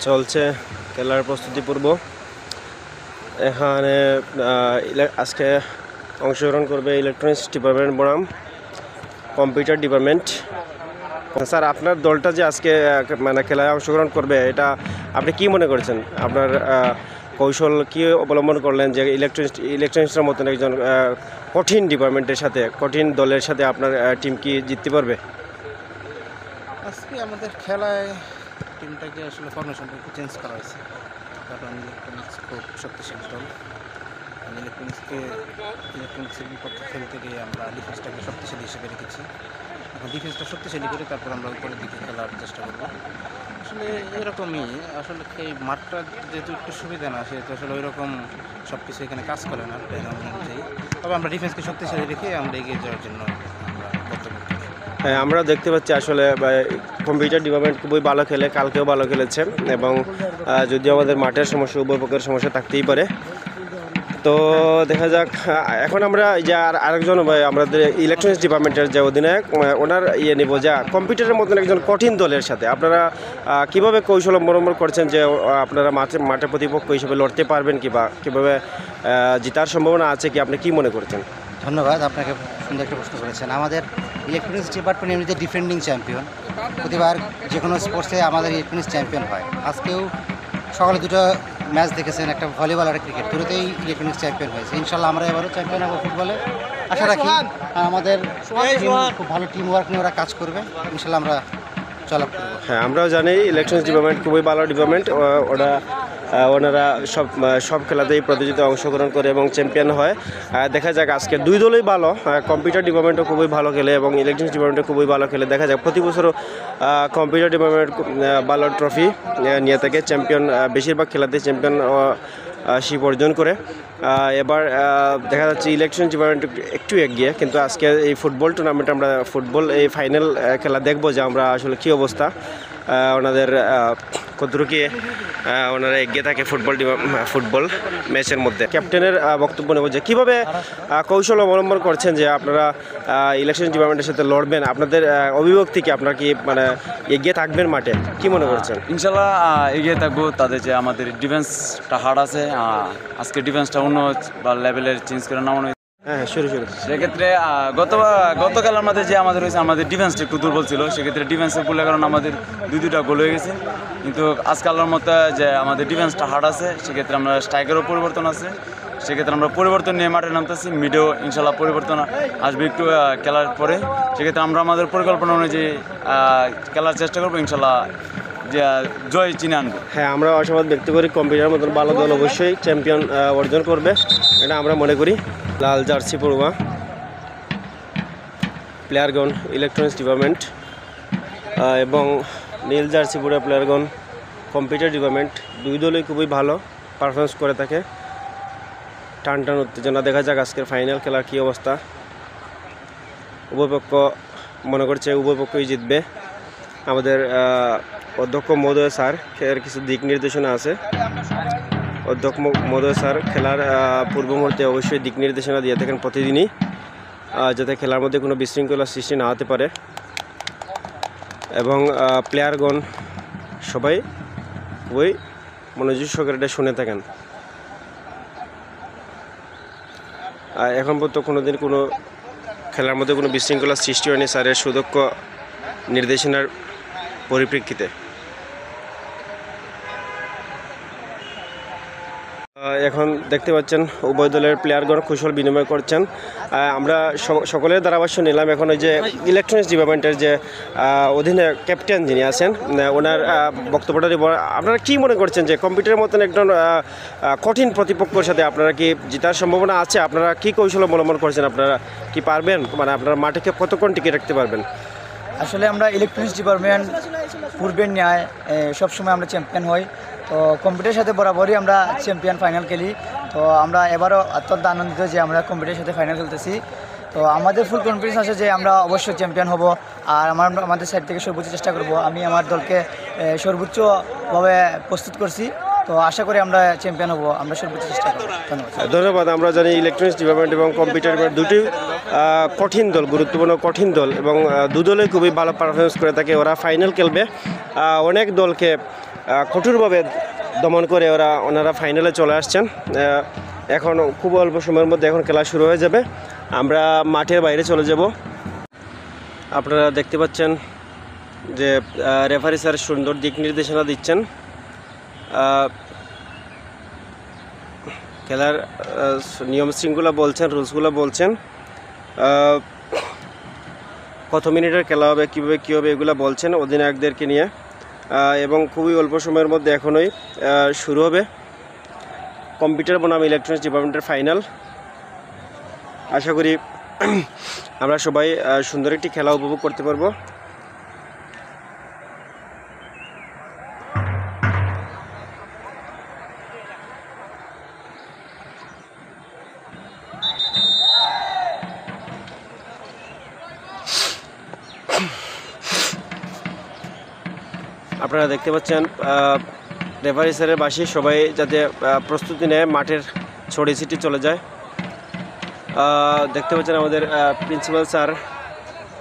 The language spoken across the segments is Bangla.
চলছে খেলার প্রস্তুতি পূর্ব। এখানে আজকে অংশগ্রহণ করবে ইলেকট্রনিক্স ডিপার্টমেন্ট বনাম কম্পিউটার ডিপার্টমেন্ট। স্যার, আপনার দলটা যে আজকে মানে খেলায় অংশগ্রহণ করবে, এটা আপনি কি মনে করছেন? আপনার কৌশল কি অবলম্বন করলেন যে ইলেকট্রনিক্সের মতন একজন কঠিন ডিপার্টমেন্টের সাথে, কঠিন দলের সাথে আপনার টিম কি জিততে পারবে? আজকে আমাদের খেলায় টিমটাকে আসলে ফরমেশনটা একটু চেঞ্জ করা হয়েছে, কারণ ইলেকট্রনিক্স খুব শক্তিশালী দল। ইলেকট্রনিক্সের বিপক্ষে খেলতে গিয়ে আমরা ডিফেন্সটাকে শক্তিশালী হিসেবে রেখেছি। এখন ডিফেন্সটা শক্তিশালী করে তারপর আমরা উপরের দিকে খেলার চেষ্টা করবো। আসলে এরকমই, আসলে এই মাঠটা যেহেতু একটু সুবিধা না, সেহেতু আসলে ওই রকম সব কিছু এখানে কাজ করে না প্ল্যান অনুযায়ী। তবে আমরা ডিফেন্সকে শক্তিশালী রেখে আমরা এগিয়ে যাওয়ার জন্য আমরা বক্তব্য। হ্যাঁ, আমরা দেখতে পাচ্ছি আসলে কম্পিউটার ডিপার্টমেন্ট খুবই ভালো খেলে, কালকেও ভালো খেলেছে এবং যদিও আমাদের মাঠের সমস্যা, উভয় পক্ষের সমস্যা থাকতেই পারে। তো দেখা যাক। এখন আমরা যে আরেকজন আমাদের ইলেকট্রনিক্স ডিপার্টমেন্টের যে অধিনায়ক, ওনার নেব যা কম্পিউটারের মতন একজন কঠিন দলের সাথে আপনারা কীভাবে কৌশল অবলম্বন করছেন যে আপনারা মাঠে প্রতিপক্ষ হিসেবে লড়তে পারবেন কীভাবে জেতার সম্ভাবনা আছে কি, আপনি কি মনে করছেন? ধন্যবাদ, আপনাকে সুন্দর একটা প্রশ্ন করেছেন। আমাদের ইলেকট্রনিক্স ডিপার্টমেন্ট এমনিতে ডিফেন্ডিং চ্যাম্পিয়ন, প্রতিবার যে কোনো স্পোর্টসে আমাদের ইলেকট্রনিক্স চ্যাম্পিয়ন হয়। আজকেও সকালে দুটো ম্যাচ দেখেছেন, একটা ভলিবল আর ক্রিকেট, দুটোতেই ইলেকট্রনিক্স চ্যাম্পিয়ন হয়েছে। ইনশাল্লাহ আমরা এবারও চ্যাম্পিয়ন হবো ফুটবলে, আশা রাখি। আমাদের খুব ভালো টিম ওয়ার্ক নিয়ে ওরা কাজ করবে, ইনশাল্লাহ আমরা চলাপ করবো। হ্যাঁ, আমরাও জানি ইলেকট্রনিক্স ডিপার্টমেন্ট খুবই ভালো ডিপার্টমেন্ট। ওনারা সব খেলাতেই প্রতিযোগিতায় অংশগ্রহণ করে এবং চ্যাম্পিয়ন হয়। দেখা যাক, আজকে দুই দলই ভালো, কম্পিউটার ডিপার্টমেন্টও খুবই ভালো খেলে এবং ইলেকট্রনিক্স ডিপার্টমেন্টও খুবই ভালো খেলে। দেখা যাক, প্রতি বছরও কম্পিউটার ডিপার্টমেন্ট ভালো ট্রফি নিয়ে থাকে, চ্যাম্পিয়ন বেশিরভাগ খেলাতে চ্যাম্পিয়ন শিপ অর্জন করে। এবার দেখা যাচ্ছে ইলেকট্রনিক্স ডিপার্টমেন্ট একটু এগিয়ে, কিন্তু আজকে এই ফুটবল টুর্নামেন্টে আমরা এই ফাইনাল খেলা দেখবো যে আমরা আসলে কী অবস্থা, ওনাদের কতটুকু ওনারা এগিয়ে থাকে ফুটবল ম্যাচের মধ্যে। ক্যাপ্টেনের বক্তব্য নেব যে কীভাবে কৌশল অবলম্বন করছেন যে আপনারা ইলেকশন ডিপার্টমেন্টের সাথে লড়বেন, আপনাদের অভিভাবক থেকে আপনারা কি মানে এগিয়ে থাকবেন মাঠে, কি মনে করছেন? ইনশাল্লাহ এগিয়ে থাকবো। তাদের যে আমাদের ডিফেন্সটা হার্ড আছে, আজকে ডিফেন্সটা অন্য লেভেলের চেঞ্জ করে নামানো। হ্যাঁ, শুরু সেক্ষেত্রে গত খেলার মধ্যে যে আমাদের হয়েছে, আমাদের ডিফেন্সটা একটু দুর্বল ছিল, সেক্ষেত্রে ডিফেন্সের ভুলের কারণে আমাদের দুইটা গোল হয়ে গেছে। কিন্তু আজকালের মতো যে আমাদের ডিফেন্সটা হার্ড আছে, সেক্ষেত্রে আমরা স্ট্রাইকেরও পরিবর্তন আছে, সেক্ষেত্রে আমরা পরিবর্তন নিয়ে মাঠে নামতেছি। মিডেও ইনশাল্লাহ পরিবর্তন আসবে একটু খেলার পরে। সেক্ষেত্রে আমরা আমাদের পরিকল্পনা অনুযায়ী খেলার চেষ্টা করবো, ইনশাল্লাহ যে জয় চিনে আনবো। হ্যাঁ, আমরা আশাবাদ ব্যক্ত করি কম্পিউটার মতন ভালো দল অবশ্যই চ্যাম্পিয়ন অর্জন করবে, এটা আমরা মনে করি। লাল জার্সি পড়ুয়া প্লেয়ারগণ ইলেকট্রনিক্স ডিপার্টমেন্ট এবং নীল জার্সি পড়ুয়া প্লেয়ারগণ কম্পিউটার ডিপার্টমেন্ট, দুই দলই খুবই ভালো পারফরমেন্স করে থাকে। টান উত্তেজনা। দেখা যাক আজকের ফাইনাল খেলার কী অবস্থা। উভয়পক্ষ মনে করছে উভয়পক্ষই জিতবে। আমাদের অধ্যক্ষ মহোদয় স্যার এর কিছু দিক নির্দেশনা আছে। অধ্যক্ষ মহোদয় স্যার খেলার পূর্ব মুহূর্তে অবশ্যই দিক নির্দেশনা দিয়ে থাকেন প্রতিদিনই, যাতে খেলার মধ্যে কোনো বিশৃঙ্খলার সৃষ্টি না হতে পারে। এবং প্লেয়ারগণ সবাই খুবই মনোযোগ সহকারে এটা শুনে থাকেন। এখন পর্যন্ত কোনোদিন কোনো খেলার মধ্যে কোনো বিশৃঙ্খলার সৃষ্টি হয়নি স্যারের সুদক্ষ নির্দেশনার পরিপ্রেক্ষিতে। এখন দেখতে পাচ্ছেন উভয় দলের প্লেয়ারগণ কুশল বিনিময় করছেন। আমরা সকলের ধারাভাষ্য নিলাম। এখন ওই যে ইলেকট্রনিক্স ডিপার্টমেন্টের যে অধীনে ক্যাপ্টেন যিনি আছেন, ওনার বক্তব্যটা দিব। আপনারা কি মনে করছেন যে কম্পিউটারের মতন একজন কঠিন প্রতিপক্ষের সাথে আপনারা কি জেতার সম্ভাবনা আছে? আপনারা কি কৌশল অবলম্বন করছেন? আপনারা কি পারবেন, মানে আপনারা মাঠে কতক্ষণ টিকে রাখতে পারবেন? আসলে আমরা ইলেকট্রনিক্স ডিপার্টমেন্ট পূর্বের ন্যায় সবসময় আমরা চ্যাম্পিয়ন হই। তো কম্পিউটারের সাথে বরাবরই আমরা চ্যাম্পিয়ন ফাইনাল খেলি। তো আমরা এবারও অত্যন্ত আনন্দিত যে আমরা কম্পিউটারের সাথে ফাইনাল খেলতেছি। তো আমাদের ফুল কনফিডেন্স আছে যে আমরা অবশ্যই চ্যাম্পিয়ন হব, আর আমাদের সাইড থেকে সর্বোচ্চ চেষ্টা করব। আমি আমার দলকে সর্বোচ্চভাবে প্রস্তুত করছি, তো আশা করি আমরা চ্যাম্পিয়ন হব, আমরা সর্বোচ্চ চেষ্টা করব। ধন্যবাদ। আমরা জানি ইলেকট্রনিক্স ডিপার্টমেন্ট এবং কম্পিউটার ডিপার্টমেন্ট দুটি কঠিন দল, গুরুত্বপূর্ণ কঠিন দল এবং দু দলে খুবই ভালো পারফরমেন্স করে থাকে। ওরা ফাইনাল খেলবে, অনেক দলকে কঠোরভাবে দমন করে ওনারা ফাইনালে চলে আসছেন। এখন খুব অল্প সময়ের মধ্যে এখন খেলা শুরু হয়ে যাবে। আমরা মাঠের বাইরে চলে যাব। আপনারা দেখতে পাচ্ছেন যে রেফারি স্যার সুন্দর দিক নির্দেশনা দিচ্ছেন। খেলার নিয়ম শৃঙ্খলা বলছেন, রুলসগুলো বলছেন, কত মিনিটের খেলা হবে, কীভাবে কী হবে এগুলো বলছেন অধিনায়কদেরকে নিয়ে। এবং খুবই অল্প সময়ের মধ্যে এখনই শুরু হবে কম্পিউটার বনাম ইলেকট্রনিক্স ডিপার্টমেন্টের ফাইনাল। আশা করি আমরা সবাই সুন্দর একটি খেলা উপভোগ করতে পারবো। আপনারা দেখতে পাচ্ছেন রেফারি স্যারের বাসী সবাই যাতে প্রস্তুতি নেয়, মাঠের ছড়ি ছিটি চলে যায়। দেখতে পাচ্ছেন আমাদের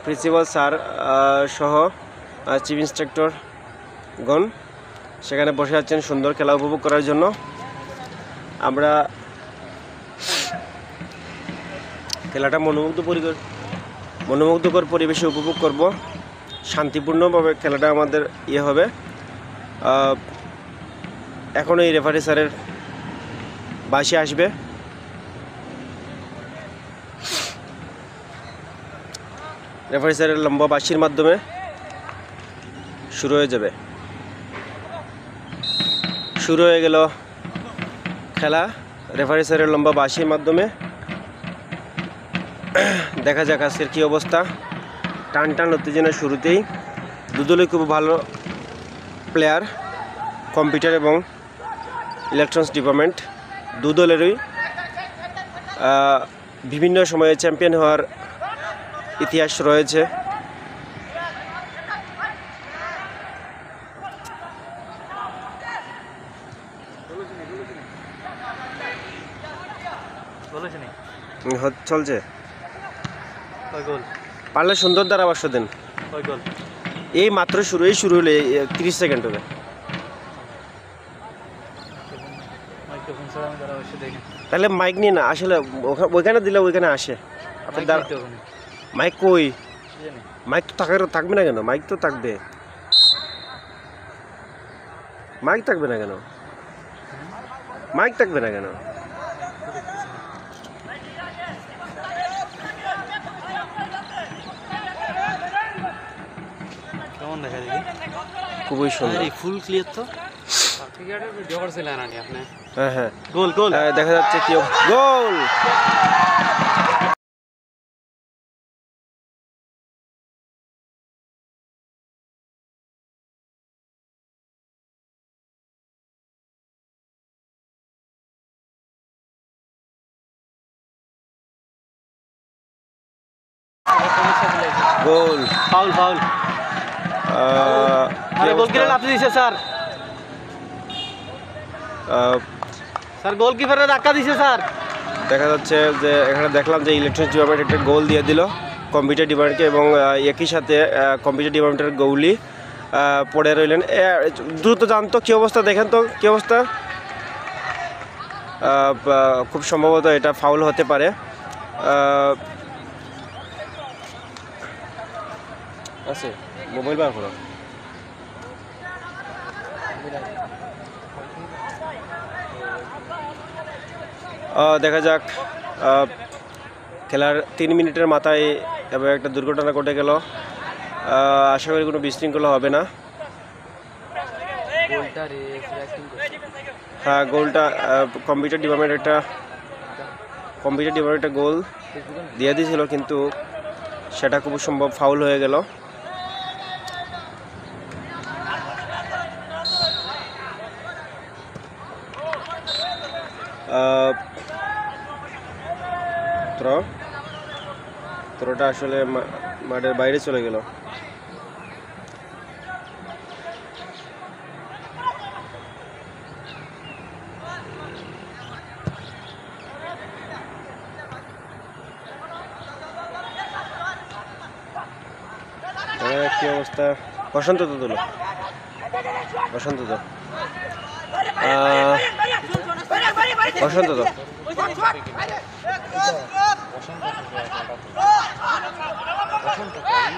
প্রিন্সিপাল স্যার সহ চিফ ইন্সট্রাক্টরগণ সেখানে বসে আছেন সুন্দর খেলা উপভোগ করার জন্য। আমরা খেলাটা মনোমুগ্ধকর পরিবেশে উপভোগ করব। শান্তিপূর্ণভাবে খেলাটা আমাদের হবে। এখন এই রেফারি স্যারের বাসি আসবে। রেফারি স্যারের লম্বা বাঁশির মাধ্যমে শুরু হয়ে যাবে। শুরু হয়ে গেল খেলা রেফারি স্যারের লম্বা বাঁশির মাধ্যমে। দেখা যাক আজকের কী অবস্থা। টান টান উত্তেজনা শুরুতেই। দুদলই খুব ভালো প্লেয়ার, কম্পিউটার এবং ইলেকট্রনিক্স ডিপার্টমেন্ট দুদলেরই বিভিন্ন সময়ে চ্যাম্পিয়ন হওয়ার ইতিহাস রয়েছে। চলছে পারলে সুন্দর ধারাভাষ্য দেন। এই মাত্র শুরু হলে 30 সেকেন্ড হবে। তাহলে মাইক নিয়ে না আসলে ওইখানে দিলে ওইখানে আসে। আপনার মাইক কই? মাইক তো থাকবে না কেন? মাইক তো থাকবে। মাইক থাকবে না কেন? মাইক থাকবে না কেন? কেমন দেখা দেখি? খুবই সুন্দর, ফুল ক্লিয়ার তো। ভিডিও করছিলেন আপনি? হ্যাঁ হ্যাঁ, গোল গোল দেখা যাচ্ছে। কি goal! Goal! Foul foul. Goalkeeper আপনি দিছে স্যার। স্যার গোলকিপারের ধাক্কা দিছে স্যার। দেখা যাচ্ছে যে এখানে দেখলাম যে ইলেকট্রনিক্স ডিপার্টমেন্ট একটা গোল দিয়ে দিল কম্পিউটার ডিপার্টমেন্টকে, এবং একই সাথে কম্পিউটার ডিপার্টমেন্টের গোলই পড়ে রইলেন। দ্রুত জানতো কী অবস্থা, দেখেন তো কী অবস্থা। খুব সম্ভবত এটা ফাউল হতে পারে। আছে মোবাইল বার করো। দেখা যাক, খেলার 3 মিনিটের মাথায় এবার একটা দুর্ঘটনা ঘটে গেল। আশা করি কোনো বিশৃঙ্খলা হবে না। হ্যাঁ, গোলটা কম্পিউটার ডিপার্টমেন্ট একটা গোল দিয়ে দিয়েছিল, কিন্তু সেটা খুব সম্ভব ফাউল হয়ে গেল। থ্রোটা আসলে মাঠের বাইরে চলে গেল। কি অবস্থা? বসন্ত তো দিল। বসন্ত তো বসন্ত তো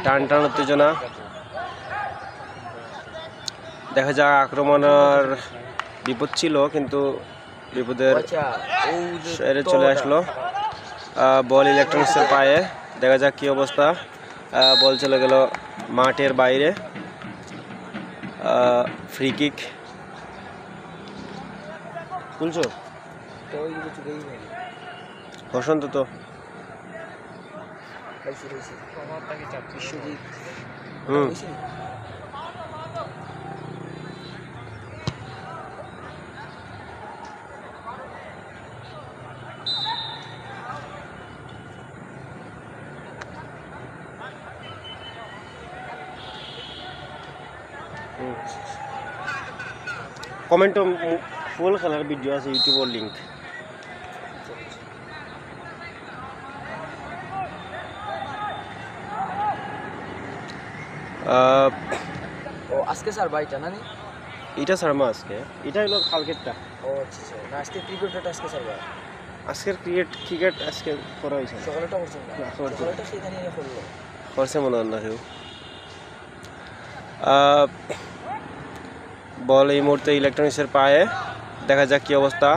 টান টান উত্তেজনা, দেখা যাক আক্রমণের বিপদ ছিল কিন্তু বিপদের এরে চলে আসলো। বল ইলেকট্রনিক্সের পায়ে, দেখা যাক কি অবস্থা। বল চলে গেল মাঠের বাইরে, ফ্রি কিক। শুনছো বসন্ত তো হুম কমেন্ট ফুল খেলার ভিডিও আছে ইউটিউবের লিঙ্ক। ও আজকে স্যার বাইটা না নি? এটা সারমা আজকে, এটা হলো কালকেরটা। ও আচ্ছা আচ্ছা, না আজকে ক্রিকেটটা আজকে স্যার ভাই আজকের ক্রিকেট আজকে করা হয়েছে, সকালেটা করছেন না? সকালেটা সেখানে নিয়ে করলো। করছে মনে হয় না কেউ। বল এই মুহূর্তে ইলেকট্রনিক্সের পায়ে, দেখা যাক কী অবস্থা।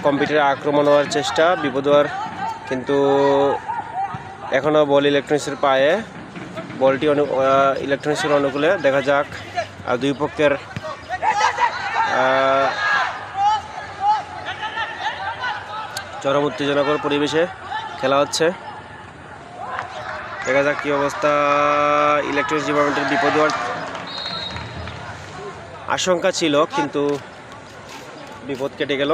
কম্পিউটারে আক্রমণ হওয়ার চেষ্টা, বিপদ হওয়ার, কিন্তু এখনও বল ইলেকট্রনিক্সের পায়ে। বলটি ইলেকট্রনিক্সের অনুকূলে, দেখা যাক দুই পক্ষের চরম উত্তেজনাকর পরিবেশে খেলা হচ্ছে। দেখা যাক কী অবস্থা। ইলেকট্রনিক্স ডিপার্টমেন্টের বিপদ হওয়ার আশঙ্কা ছিল কিন্তু বিপদ কেটে গেল।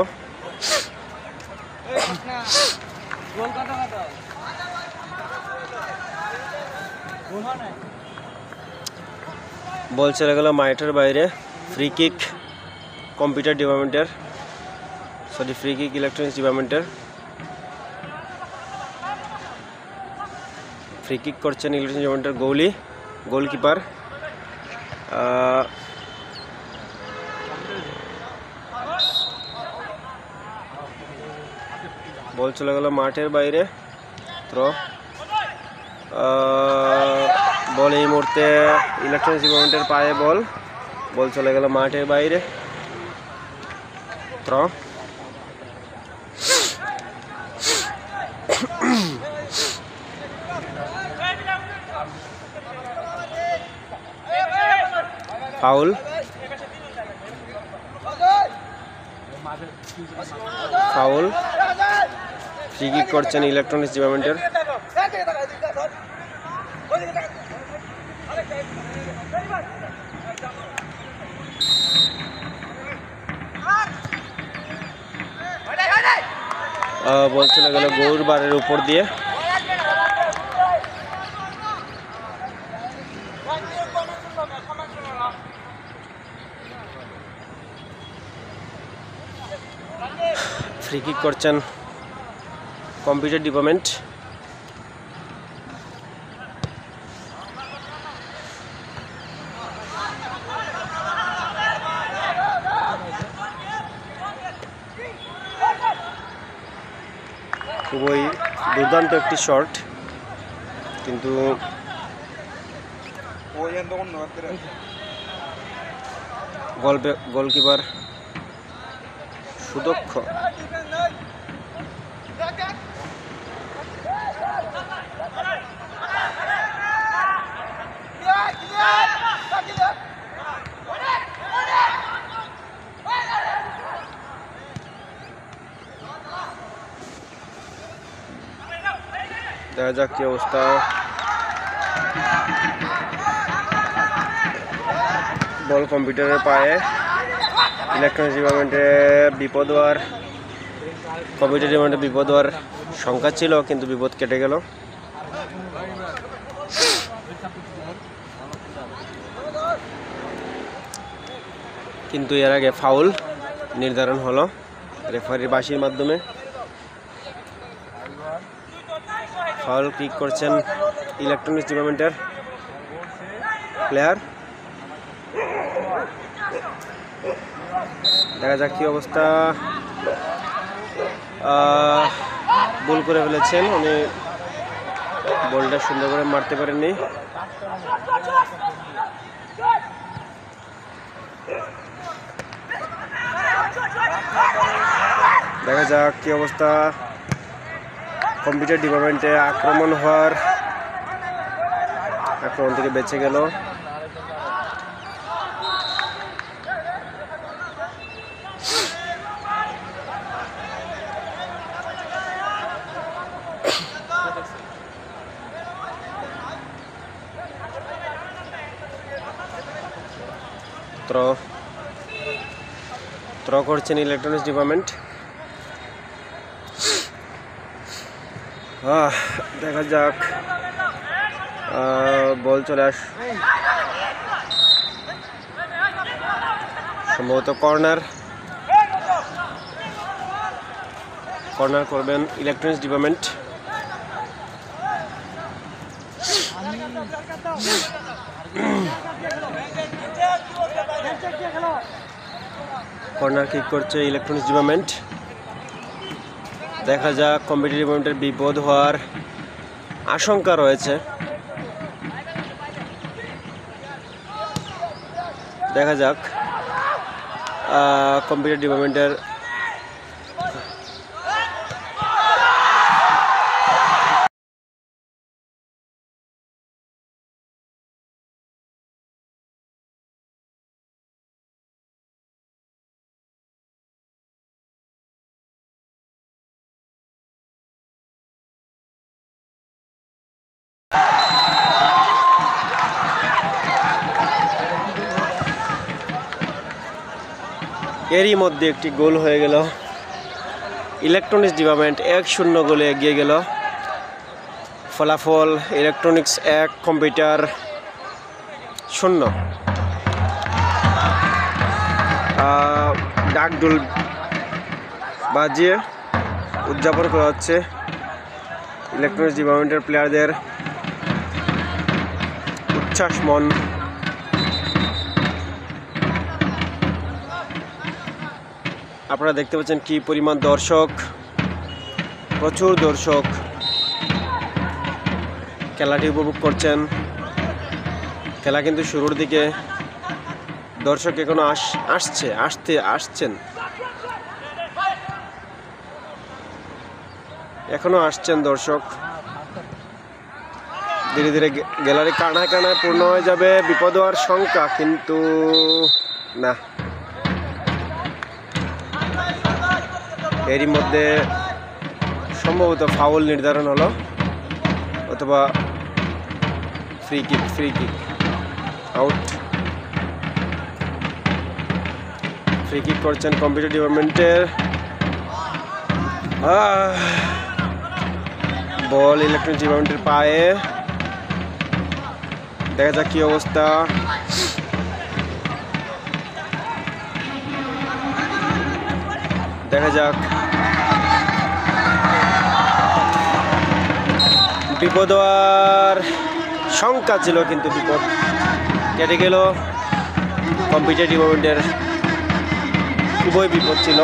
বল চলে গেল মাঠের বাইরে, ফ্রি কিক কম্পিউটার ডিপার্টমেন্টের, সরি ফ্রি কিক ইলেকট্রনিক্স ডিপার্টমেন্টের। ফ্রি কিক করছেন ইলেকট্রনিক্স ডিপার্টমেন্টের গোলকিপার। বল চলে গেল মাঠের বাইরে, থ্রো। বল এই মুহূর্তে ইলেকট্রনিক্স ডিপার্টমেন্টের পায়ে, বল চলে গেল মাঠের বাইরে, throw. Foul, foul. Free kick করছেন ইলেকট্রনিক্স ডিপার্টমেন্টের। বল চলে গেল গোল বারের উপর দিয়ে। ফ্রি কিক করছেন কম্পিউটার ডিপার্টমেন্ট। খুবই দুর্দান্ত একটি শট, কিন্তু গোলকিপার সুদক্ষ। দেখা যাক কি অবস্থা। বল কম্পিউটারের পায়ে, ইলেকট্রনিক্স ডিপার্টমেন্টে বিপদ হওয়ার, কম্পিউটার ডিপার্টমেন্টে বিপদ হওয়ার শঙ্কা ছিল কিন্তু বিপদ কেটে গেল। কিন্তু এর আগে ফাউল নির্ধারণ হলো রেফারির বাঁশির মাধ্যমে। ফাউল কিক করছেন ইলেকট্রনিক্স ডিপার্টমেন্টের প্লেয়ার। দেখা যাক কি অবস্থা। ভুল করে ফেলেছেন উনি, বলটা সুন্দর করে মারতে পারেননি। দেখা যাক কি অবস্থা। কম্পিউটার ডিপার্টমেন্টে আক্রমণ থেকে বেঁচে গেল। থ্রো করছেন ইলেকট্রনিক্স ডিপার্টমেন্ট। দেখা যাক, বল চলে সম্ভবত কর্নার করবেন ইলেকট্রনিক্স ডিপার্টমেন্ট। কর্নার কিক করছে ইলেকট্রনিক্স ডিপার্টমেন্ট। দেখা যাক, কম্পিউটার ডিপার্টমেন্টের বিপদ হওয়ার আশঙ্কা রয়েছে। দেখা যাক কম্পিউটার ডিপার্টমেন্টের এরই মধ্যে একটি গোল হয়ে গেল। ইলেকট্রনিক্স ডিপার্টমেন্ট 1-0 গোলে এগিয়ে গেল। ফলাফল ইলেকট্রনিক্স 1, কম্পিউটার 0। ডাকডুল বাজিয়ে উদযাপন করা হচ্ছে ইলেকট্রনিক্স ডিপার্টমেন্টের প্লেয়ারদের উচ্ছ্বাস মন। আপনারা দেখতে পাচ্ছেন কি পরিমাণ দর্শক, প্রচুর দর্শক খেলাটি উপভোগ করছেন। খেলা কিন্তু শুরুর দিকে, দর্শক এখনো আসছেন, এখনো আসছেন দর্শক। ধীরে ধীরে গ্যালারি কানায় পূর্ণ হয়ে যাবে। বিপদ হওয়ার শঙ্কা, কিন্তু না। এরই মধ্যে সম্ভবত ফাউল নির্ধারণ হলো, অথবা free kick out. Free kick করছেন কম্পিউটার ডিপার্টমেন্টের। বল ইলেকট্রনিক্স ডিপার্টমেন্টের পায়ে। দেখা যাক কি অবস্থা। দেখা যাক, বিপদ হওয়ার শঙ্কা ছিল, কিন্তু বিপদ কেটে গেল। কম্পিউটার ডিপার্টমেন্টের খুবই বিপদ ছিল।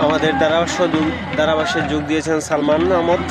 আমাদের ধারাভাষ্যে যোগ দিয়েছেন সালমান আহমদ।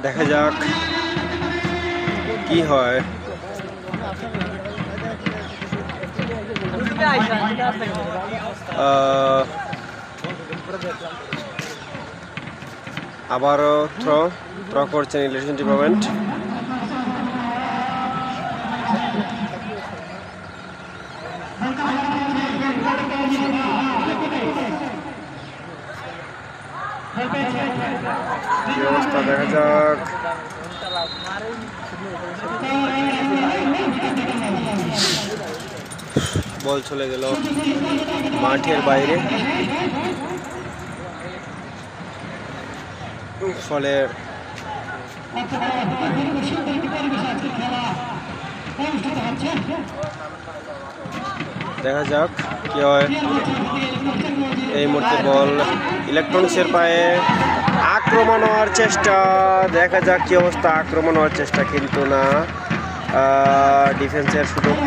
দেখা যাক কি হয়। আবারও থ্রো করছেন ইলেকশন ডিপার্টমেন্ট। কি অবস্থা দেখা যাক। বল চলে গেল মাঠের বাইরে, ফলে দেখা যাক কি হয়। এই মুহূর্তে বল ইলেকট্রনিক্সের পায়ে, আক্রমণ হওয়ার চেষ্টা, দেখা যাক কি অবস্থা। আক্রমণ হওয়ার চেষ্টা কিন্তু না, ডিফেন্সের সুযোগ।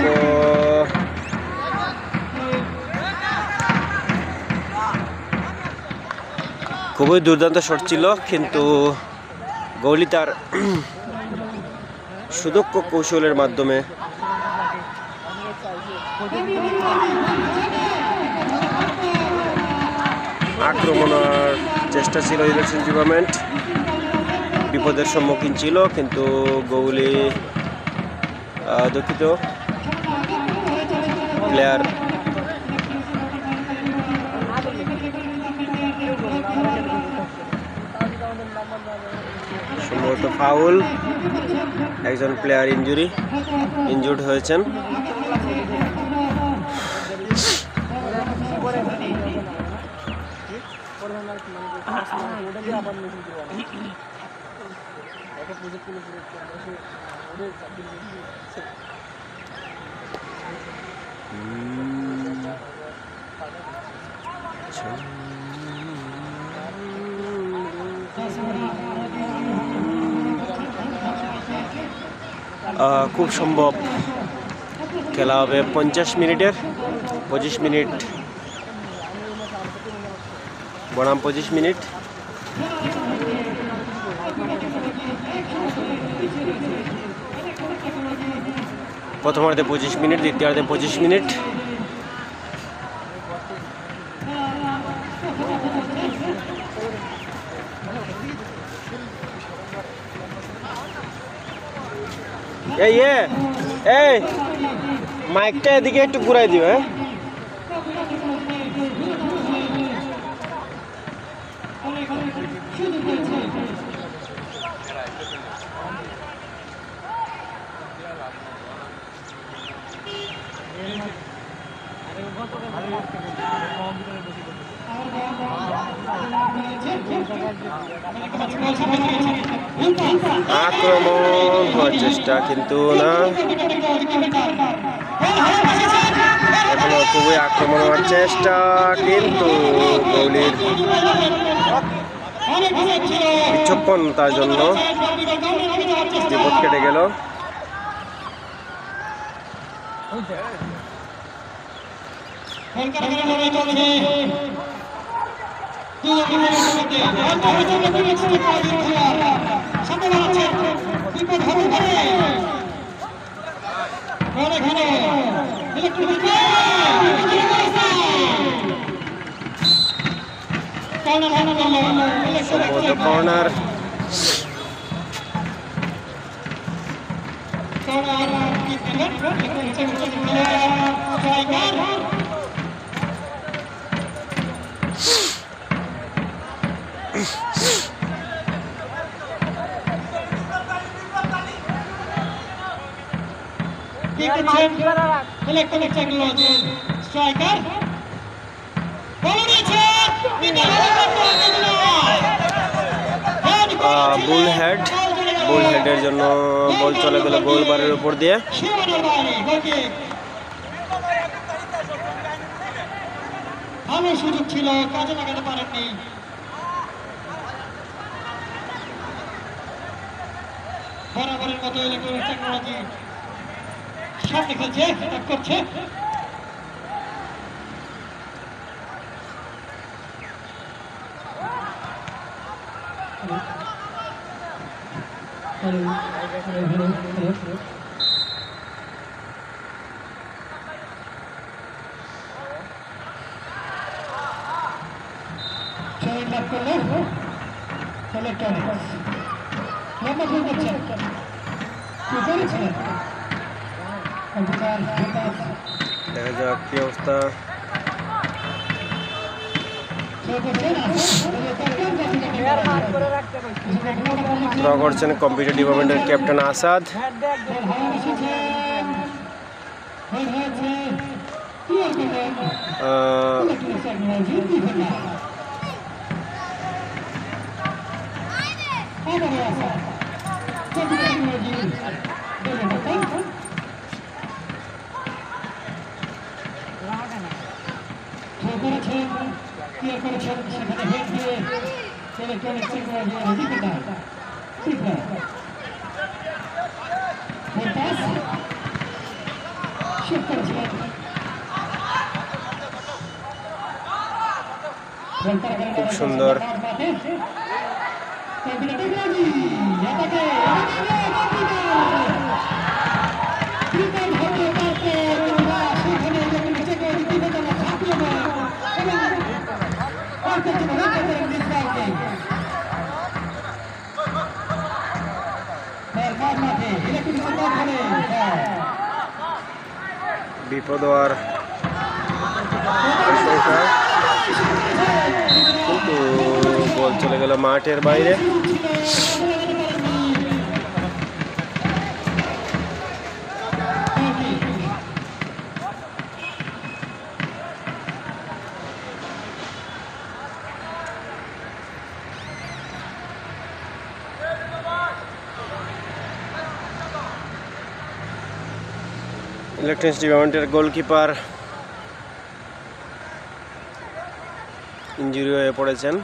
খুবই দুর্দান্ত শট ছিল, কিন্তু গৌলি তার সুদক্ষ কৌশলের মাধ্যমে আক্রমণের চেষ্টা ছিল ইলেকশন ডিপার্টমেন্ট, বিপদের সম্মুখীন ছিল, কিন্তু গৌলি দুঃখিত প্লেয়ার সম্ভবত ফাউল, একজন প্লেয়ার ইনজুর্ড হয়েছেন। খুব সম্ভব খেলা হবে 50 মিনিটের, 25 মিনিট বনাম 25 মিনিট। প্রথমার্ধে 25 মিনিট, দ্বিতীয়ার্ধে 25 মিনিট। এই মাইকটা এদিকে একটু ঘুরাই দিও। হ্যাঁ, আক্রমণ হওয়ার চেষ্টা কিন্তু না, এখনো খুবই আক্রমণ হওয়ার চেষ্টা, কিন্তু গৌলির বিচক্ষণ তার জন্য বিপদ কেটে গেল। সম্ভবত কর্নার। দেখছেন ইলেকট্রনিক টেকনোলজির স্ট্রাইকার বল নিয়েছে বুল হেডের জন্য বল চলে গেল গোল বারের উপর দিয়ে। ভালো সুযোগ ছিল, কাজে লাগাতে পারেননি। বরাবরের মতো ইলেকট্রনিক টেকনোলজি সামনে খেলছে, অ্যাটাক করছে। দেখা যাক কি অবস্থা। ড্র করছেন কম্পিউটার ডিপার্টমেন্টের ক্যাপ্টেন আসাদ। খুব সুন্দর। বিপদ আর কিন্তু বল চলে গেল মাঠের বাইরে। ইলেকট্রনিক্স ডিপার্টমেন্টের গোলকিপার ইনজুরি হয়ে পড়েছেন।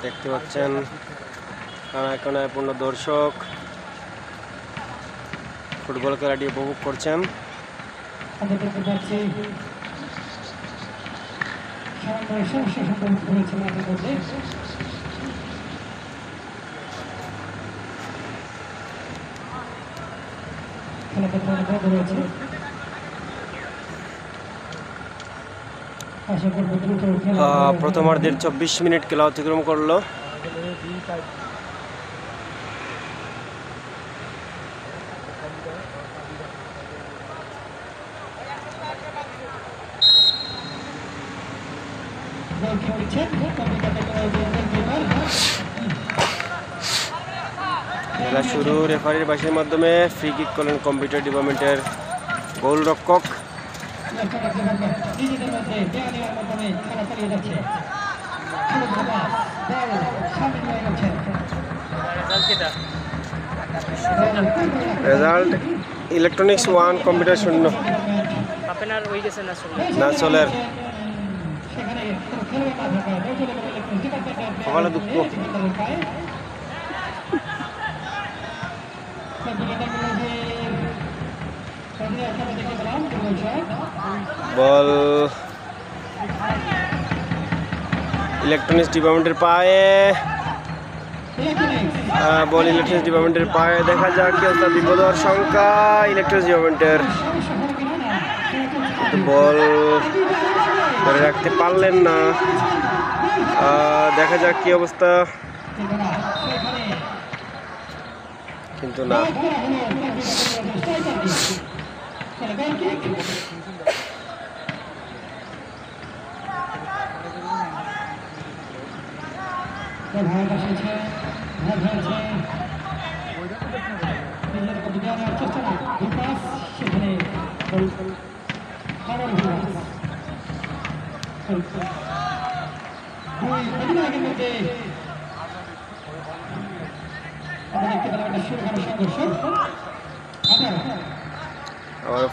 দেখতে পাচ্ছেন কানায় কানায় পূর্ণ দর্শক ফুটবল খেলাটি উপভোগ করছেন। প্রথমার্ধের 24 মিনিট খেলা অতিক্রম করলো। খেলা শুরু রেফারির বাঁশির মাধ্যমে ফ্রি কিক করলেন কম্পিউটার ডিপার্টমেন্টের গোলরক্ষক। Result electronics 1 computer 0। নাচলের সকালে দুঃখ। বল ইলেকট্রনিক্স ডিপার্টমেন্টের পায়ে বল ইলেকট্রনিক্স ডিপার্টমেন্টের পায়ে দেখা যাক কি অবস্থা বিপদ হওয়ার শঙ্কা ইলেকট্রনিক্স ডিপার্টমেন্টের বল ধরে রাখতে পারলেন না দেখা যাক কি অবস্থা কিন্তু না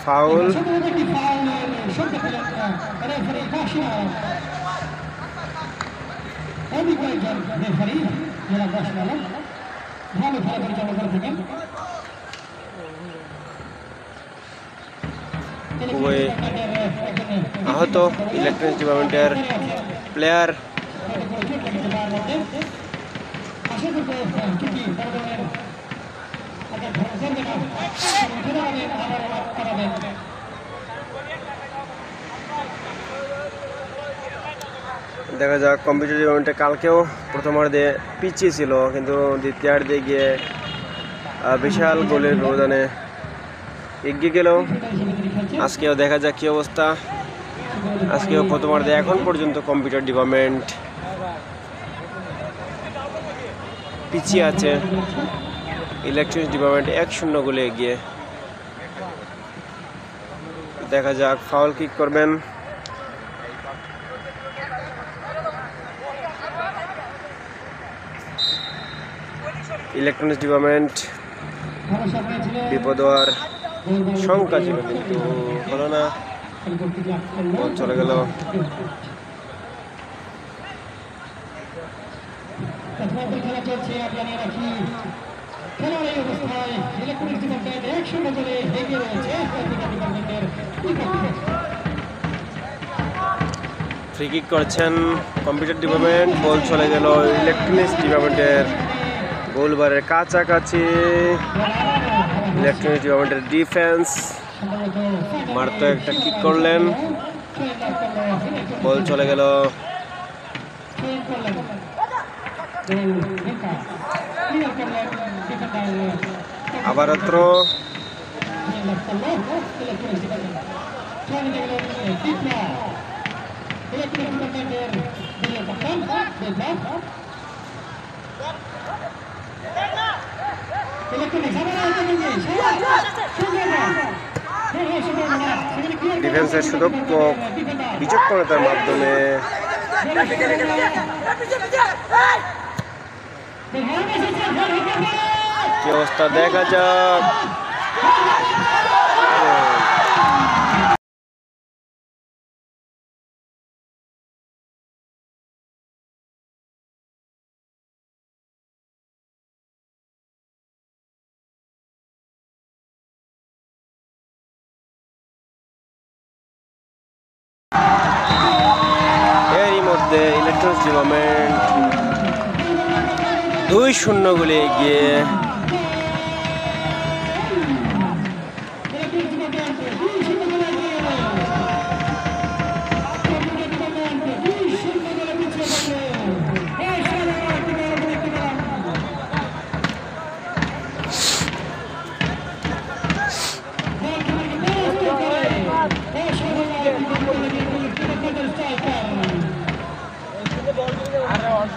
ফাউল খুবই আহত ইলেকট্রনিক্স ডিপার্টমেন্টের প্লেয়ার দেখা যাক কম্পিউটার ডিপার্টমেন্টে কালকেও প্রথমার্ধে পিছিয়ে ছিল কিন্তু দ্বিতীয়ার্ধে গিয়ে বিশাল গোলের ব্যবধানে এগিয়ে গেল আজকেও দেখা যাক কী অবস্থা আজকেও প্রথমার্ধে এখন পর্যন্ত কম্পিউটার ডিপার্টমেন্ট পিছিয়ে আছে ইলেকট্রনিক্স ডিপার্টমেন্ট 1-0 গোলে এগিয়ে দেখা যাক ফাউল কিক করবেন ইলেকট্রনিক্স ডিপার্টমেন্ট বিপদ হওয়ার শঙ্কা ছিল কিন্তু হলো না চলে গেল ফ্রি কিক করছেন কম্পিউটার ডিপার্টমেন্ট বল চলে গেল ইলেকট্রনিক্স ডিপার্টমেন্টের গোলবারের কাছাকাছি ইলেকট্রনিক্স ডিপার্টমেন্টের ডিফেন্স মারতো একটা কিক করলেন বল চলে গেল আবার থ্রো ডিফেন্সের সুযোগ বিচক্ষণতার মাধ্যমে কি অবস্থা দেখা যাক এরই মধ্যে ইলেকট্রনিক্স ডিপার্টমেন্ট 2-0 গোলে এগিয়ে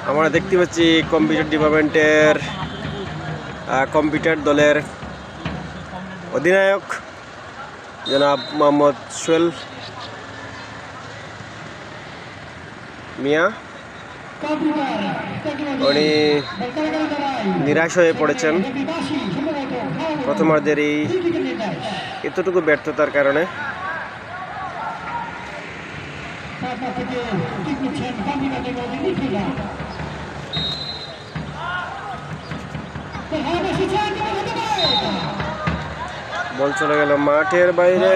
আমরা দেখতে পাচ্ছি কম্পিউটার ডিপার্টমেন্টের কম্পিউটার দলের অধিনায়ক জনাব মোহাম্মদ সোহেল মিয়া উনি নিরাশ হয়ে পড়েছেন প্রথমার্ধের এই এতটুকু ব্যর্থতার কারণে বল চলে গেল মাঠের বাইরে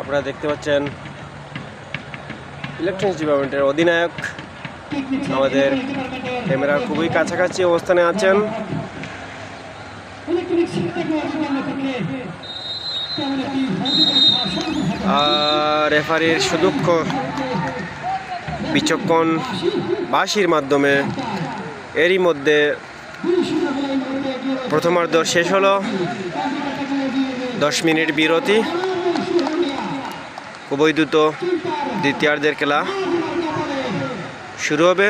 আপনারা দেখতে পাচ্ছেন ইলেকট্রনিক্স ডিপার্টমেন্টের অধিনায়ক আমাদের ক্যামেরার খুবই কাছাকাছি অবস্থানে আছেন। রেফারির সুদক্ষ বিচক্ষণ বাঁশির মাধ্যমে এরই মধ্যে প্রথমার্ধ শেষ হলো। 10 মিনিট বিরতি, খুবই দ্রুত দ্বিতীয়ার্ধের খেলা শুরু হবে।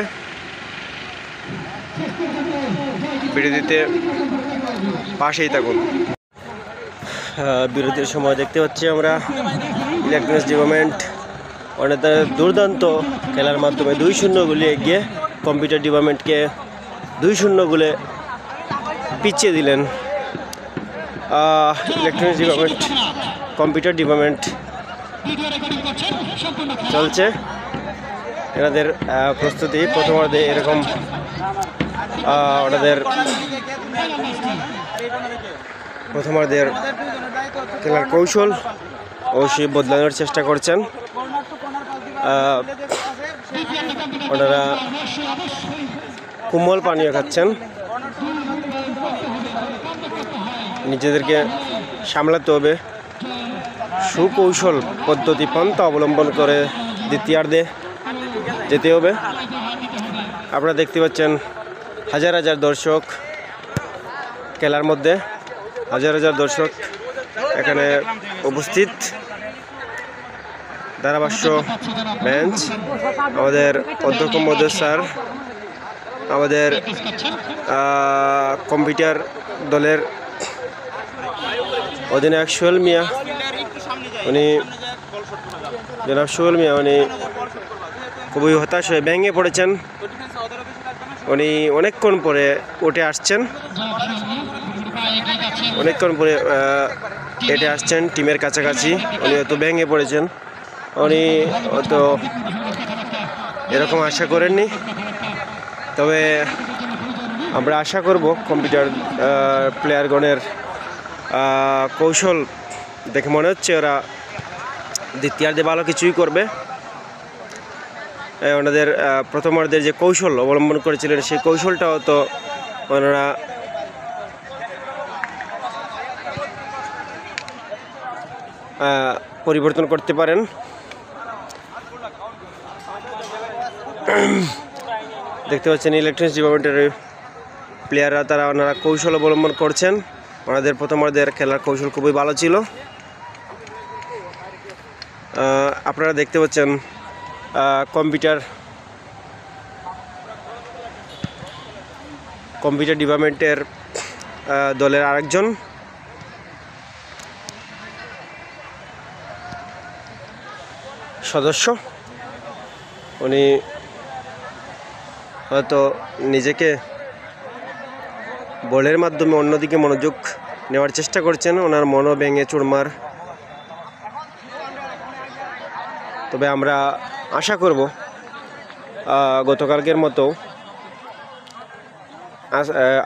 বিরতিতে পাশেই থাকুন। বিরতির সময় দেখতে পাচ্ছি আমরা ইলেকট্রনিক্স ডিপার্টমেন্ট অনেক দুর্দান্ত খেলার মাধ্যমে 2-0 গোলে এগিয়ে কম্পিউটার ডিপার্টমেন্টকে 2-0 গোলে পিছিয়ে দিলেন। ইলেকট্রনিক্স ডিপার্টমেন্ট কম্পিউটার ডিপার্টমেন্ট চলছে এনাদের প্রস্তুতি। প্রথমার্ধে এরকম ওনাদের প্রথমার্ধের খেলার কৌশল অবশ্যই বদলানোর চেষ্টা করছেন। ওনারা কোমল পানীয় খাচ্ছেন, নিজেদেরকে সামলাতে হবে, সুকৌশল পদ্ধতি পন্থা অবলম্বন করে দ্বিতীয়ার্ধে যেতে হবে। আপনারা দেখতে পাচ্ছেন হাজার হাজার দর্শক খেলার মধ্যে, হাজার হাজার দর্শক এখানে উপস্থিত। ধারাভাষ্য বেঞ্চ, আমাদের অধ্যক্ষ মহোদয় স্যার, আমাদের কম্পিউটার দলের অধিনায়ক সোহেল মিয়া, উনি জনাব সোহেল মিয়া, উনি খুবই হতাশ হয়ে ভেঙে পড়েছেন। উনি অনেকক্ষণ পরে উঠে আসছেন, অনেকক্ষণ পরে এটে আসছেন টিমের কাছাকাছি। উনি হয়তো ভেঙে পড়েছেন, উনি হয়তো এরকম আশা করেননি। তবে আমরা আশা করব কম্পিউটার প্লেয়ারগণের কৌশল দেখে মনে হচ্ছে ওরা দ্বিতীয়ার্ধে ভালো কিছুই করবে। ওনাদের প্রথমার্ধের যে কৌশল অবলম্বন করেছিলেন সেই কৌশলটাও তো ওনারা পরিবর্তন করতে পারেন। দেখতে পাচ্ছেন ইলেকট্রনিক্স ডিপার্টমেন্টের প্লেয়াররা তারা ওনারা কৌশল অবলম্বন করছেন। ওনাদের প্রথমার্ধের খেলার কৌশল খুবই ভালো ছিল। আপনারা দেখতে পাচ্ছেন কম্পিউটার ডিপার্টমেন্টের দলের আরেকজন সদস্য, উনি হয়তো নিজেকে বলের মাধ্যমে অন্যদিকে মনোযোগ নেওয়ার চেষ্টা করছেন। ওনার মনও ভেঙে চুরমার। তবে আমরা আশা করব গতকালকের মতো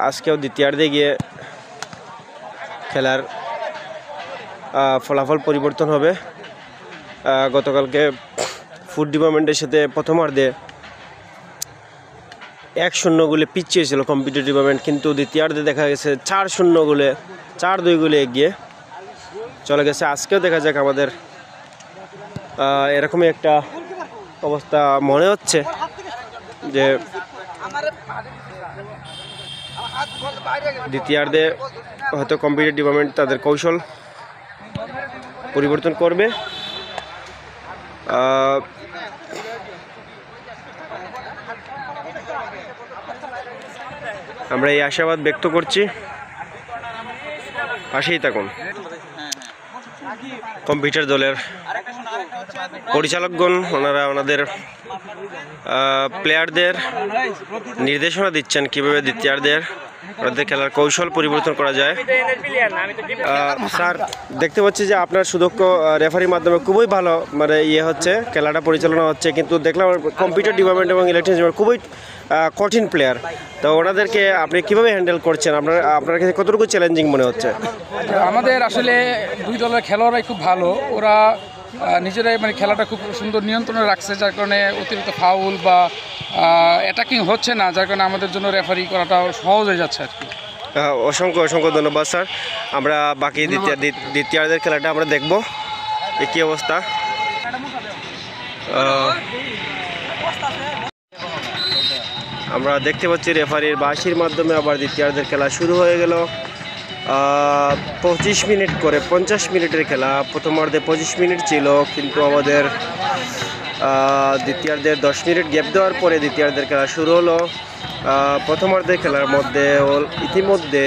আজকেও দ্বিতীয়ার্ধে গিয়ে খেলার ফলাফল পরিবর্তন হবে। গতকালকে ফুড ডিপার্টমেন্টের সাথে প্রথমার্ধে 1-0 গোলে পিছিয়ে ছিল কম্পিউটার ডিপার্টমেন্ট, কিন্তু দ্বিতীয়ার্ধে দেখা গেছে 4-0 গোলে 4-2 গোলে এগিয়ে চলে গেছে। আজকেও দেখা যাক আমাদের এরকমই একটা অবস্থা মনে হচ্ছে যে দ্বিতীয়ার্ধে হয়তো কম্পিউটার ডিপার্টমেন্ট তাদের কৌশল পরিবর্তন করবে। আমরা এই আশাবাদ ব্যক্ত করছি। পাশেই থাকুন। কম্পিউটার দলের পরিচালকগণ ওনারা ওনাদের প্লেয়ারদের নির্দেশনা দিচ্ছেন কীভাবে দ্বিতীয়ার্ধের ওদের খেলার কৌশল পরিবর্তন করা যায়। স্যার, দেখতে পাচ্ছি যে আপনার সুদক্ষ রেফারির মাধ্যমে খুবই ভালো মানে হচ্ছে খেলাটা পরিচালনা হচ্ছে, কিন্তু দেখলাম কম্পিউটার ডিপার্টমেন্ট এবং ইলেকট্রনিক্স ডিপার্টমেন্ট খুবই কঠিন প্লেয়ার। তো ওনাদেরকে আপনি কিভাবে হ্যান্ডেল করছেন? আপনার কাছে কতটুকু চ্যালেঞ্জিং মনে হচ্ছে? আমাদের আসলে দুই দলের খেলোয়াড়রাই খুব ভালো, ওরা নিজেরাই মানে খেলাটা খুব সুন্দর নিয়ন্ত্রণে রাখছে, যার কারণে অতিরিক্ত ফাউল বা অ্যাটাকিং হচ্ছে না, যার কারণে আমাদের জন্য রেফারি করাটা সহজ হয়ে যাচ্ছে আর কি। অসংখ্য ধন্যবাদ স্যার। আমরা বাকি দ্বিতীয়ার্ধের খেলাটা আমরা দেখব কী অবস্থা। আমরা দেখতে পাচ্ছি রেফারির বাঁশির মাধ্যমে আবার দ্বিতীয়ার্ধের খেলা শুরু হয়ে গেল। 25 মিনিট করে 50 মিনিটের খেলা। প্রথমার্ধে 25 মিনিট ছিল, কিন্তু আমাদের দ্বিতীয়ার্ধের 10 মিনিট গ্যাপ দেওয়ার পরে দ্বিতীয়ার্ধের খেলা শুরু হলো। প্রথমার্ধের খেলার মধ্যে ইতিমধ্যে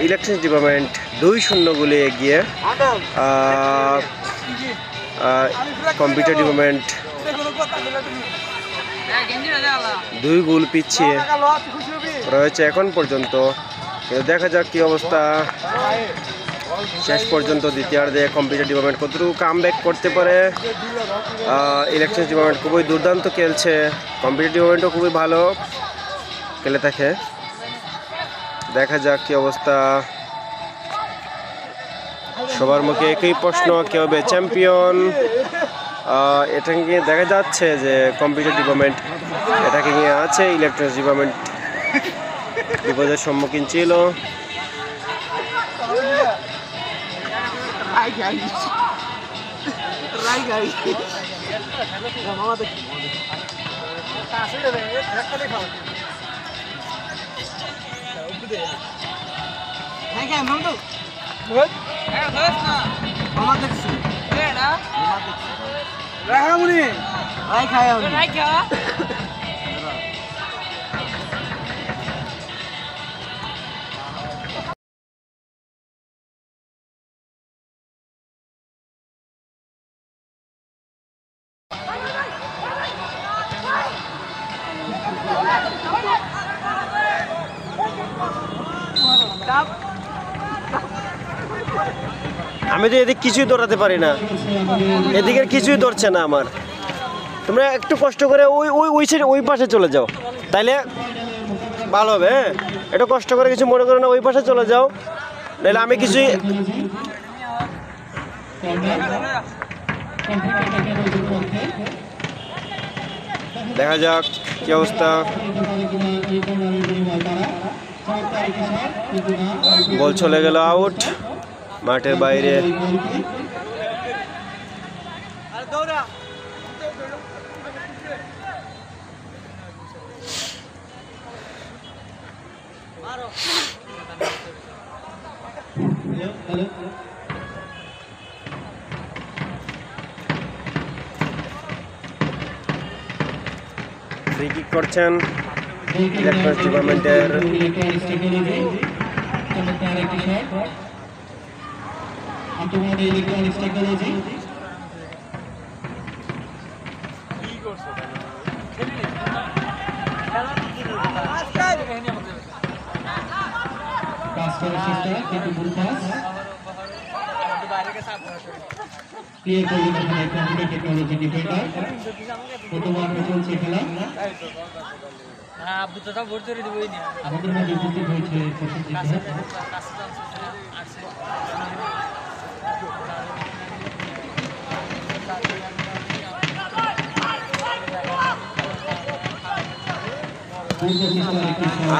ইলেকট্রনিক্স ডিপার্টমেন্ট 2-0 গোলে এগিয়ে। কম্পিউটার ডিপার্টমেন্ট 2 গোল পিছিয়ে রয়েছে এখন পর্যন্ত। দেখা যাক কী অবস্থা শেষ পর্যন্ত দ্বিতীয়ার্ধে কম্পিউটার ডিপার্টমেন্ট কতটুকু কামব্যাক করতে পারে। ইলেকট্রনিক্স ডিপার্টমেন্ট খুবই দুর্দান্ত খেলছে, কম্পিউটার ডিপার্টমেন্টও খুবই ভালো খেলে থাকে। দেখা যাক কী অবস্থা। সবার মুখে একই প্রশ্ন, কে হবে চ্যাম্পিয়ন? এটাকে নিয়ে দেখা যাচ্ছে যে কম্পিউটার ডিপার্টমেন্ট এটাকে নিয়ে আছে। ইলেকট্রনিক্স ডিপার্টমেন্ট বিপদের সম্মুখীন ছিল। আমি তো এদিকে কিছুই দৌড়াতে পারি না, এদিকের কিছুই ধরছে না আমার। তোমরা একটু কষ্ট করে ওই সাইড ওই পাশে চলে যাও, তাইলে ভালো হবে। হ্যাঁ, একটু কষ্ট করে কিছু মনে করো না, ওই পাশে চলে যাও, নাহলে আমি কিছুই। দেখা যাক কি অবস্থা। বল চলে গেল আউট, মাঠের বাইরে। ফ্রি কিক করছেন ইলেকট্রনিক্স ডিপার্টমেন্টের।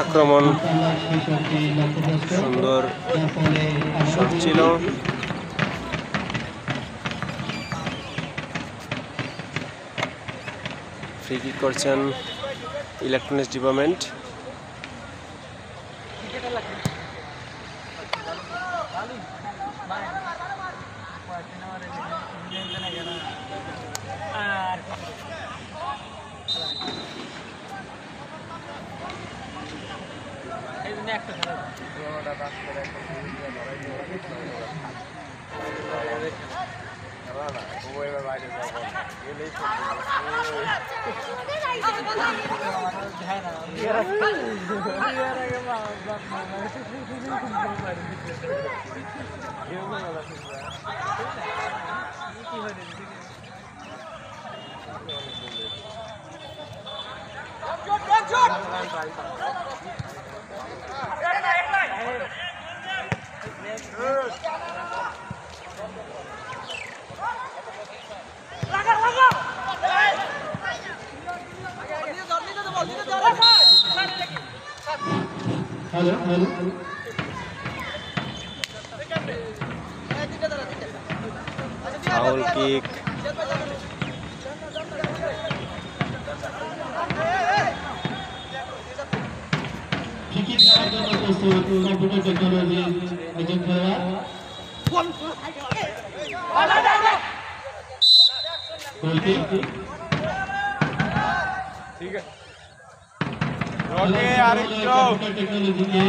আক্রমণ সুন্দর শট ছিল। ফ্রি কিক করছেন electronics department. Foul kick ticket দেওয়ার জন্য প্রস্তুত কম্পিউটার টেকনোলজি একজন খেলোয়াড় কম্পিউটার টেকনোলজিকে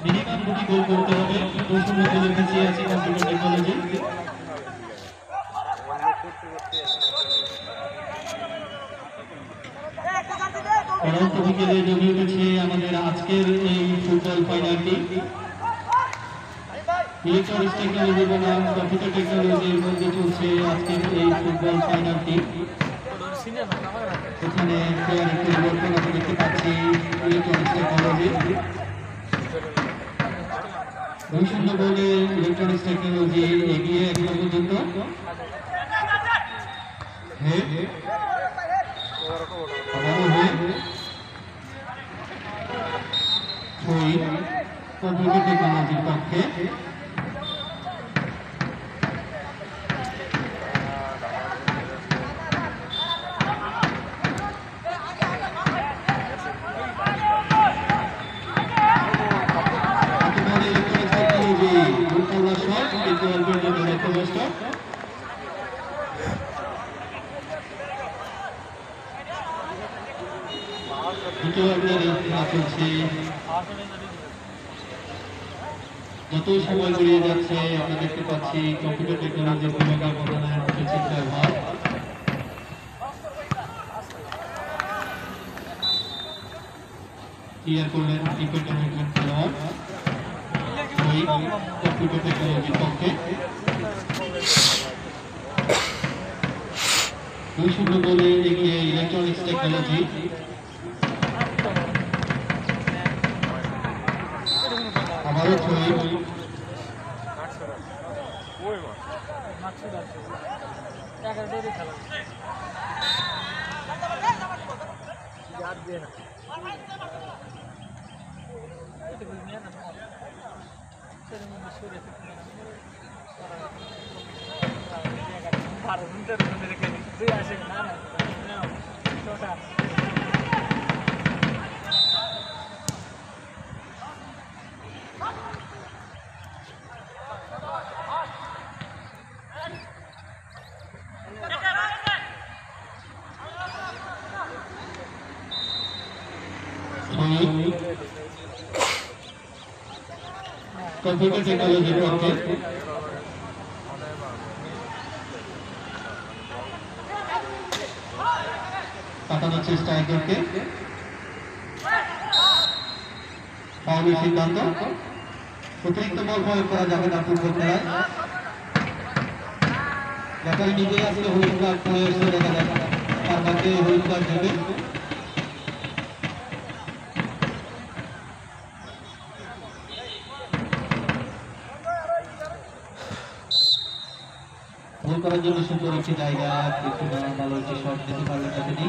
মিনিমাম 2টি গোল করতে হবে 2-0 গোলে পিছিয়ে আছে কম্পিউটার টেকনোলজি অনন্ত বিকেলে জমে উঠেছে আমাদের আজকের এই ফুটবল ফাইনালটি ইলেকট্রনিক্স টেকনোলজি বনাম কম্পিউটার টেকনোলজির মধ্যে চলছে আজকের এই ফুটবল ফাইনালটি এখানে প্লেয়ারের পরিবর্তন আমরা দেখতে পাচ্ছি ইলেকট্রনিক্স টেকনোলজি 2-0 গোলে ইলেকট্রনিক্স টেকনোলজি এগিয়ে এখনো পর্যন্ত কম্পিউটার টেকনোলজির পক্ষে যত সময় গড়িয়ে যাচ্ছে আমরা দেখতে পাচ্ছি কম্পিউটার টেকনোলজির ভূমিকা প্রদানের হচ্ছে চিন্তার ভাব ক্লিয়ার করলেন ডিপার্টমেন্টের খেলোয়াড় কম্পিউটার টেকনোলজির পক্ষে 2-0 গোলে এগিয়ে ইলেকট্রনিক্স টেকনোলজি আবারও ছয় কম্পিউটার টেকনোলজির পক্ষে পাঠানোর চেষ্টা একজনকে ফাউলের সিদ্ধান্ত অতিরিক্ত বল প্রয়োগ করা যাবে না ফুটবল খেলায় রেফারি নিজেই আজকে হলুদ কার্ড প্রয়োগ করে দেখা যায় তার বাকি হলুদ কার্ড দেবে গোল করার জন্য সুন্দর একটি জায়গা একটু ভালো একটি শট দিতে পারলেন তিনি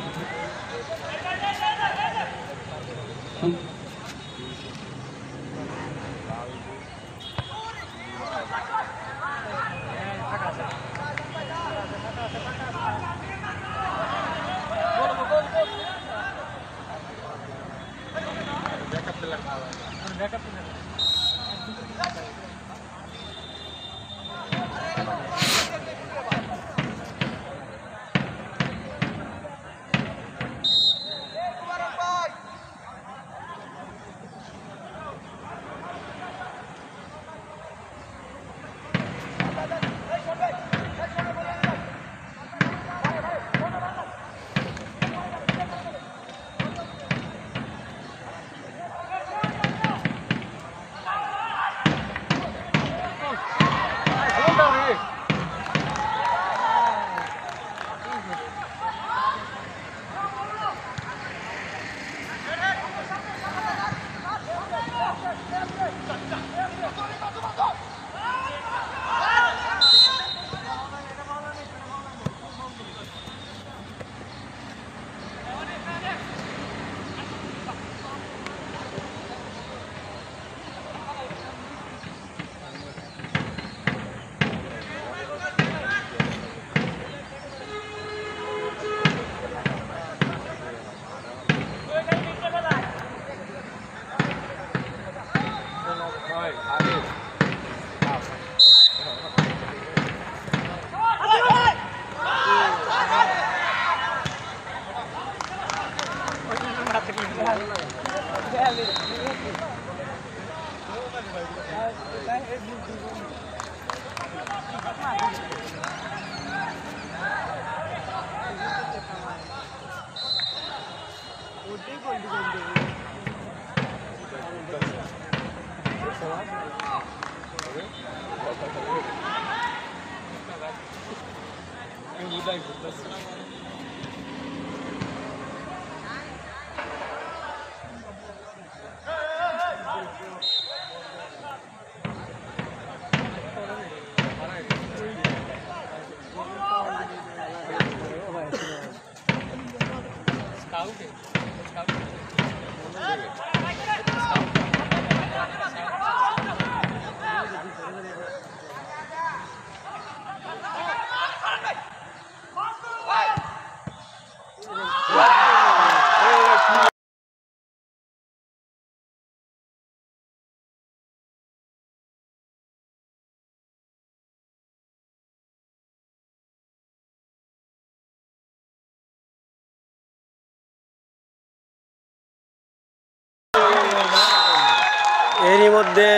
এরই মধ্যে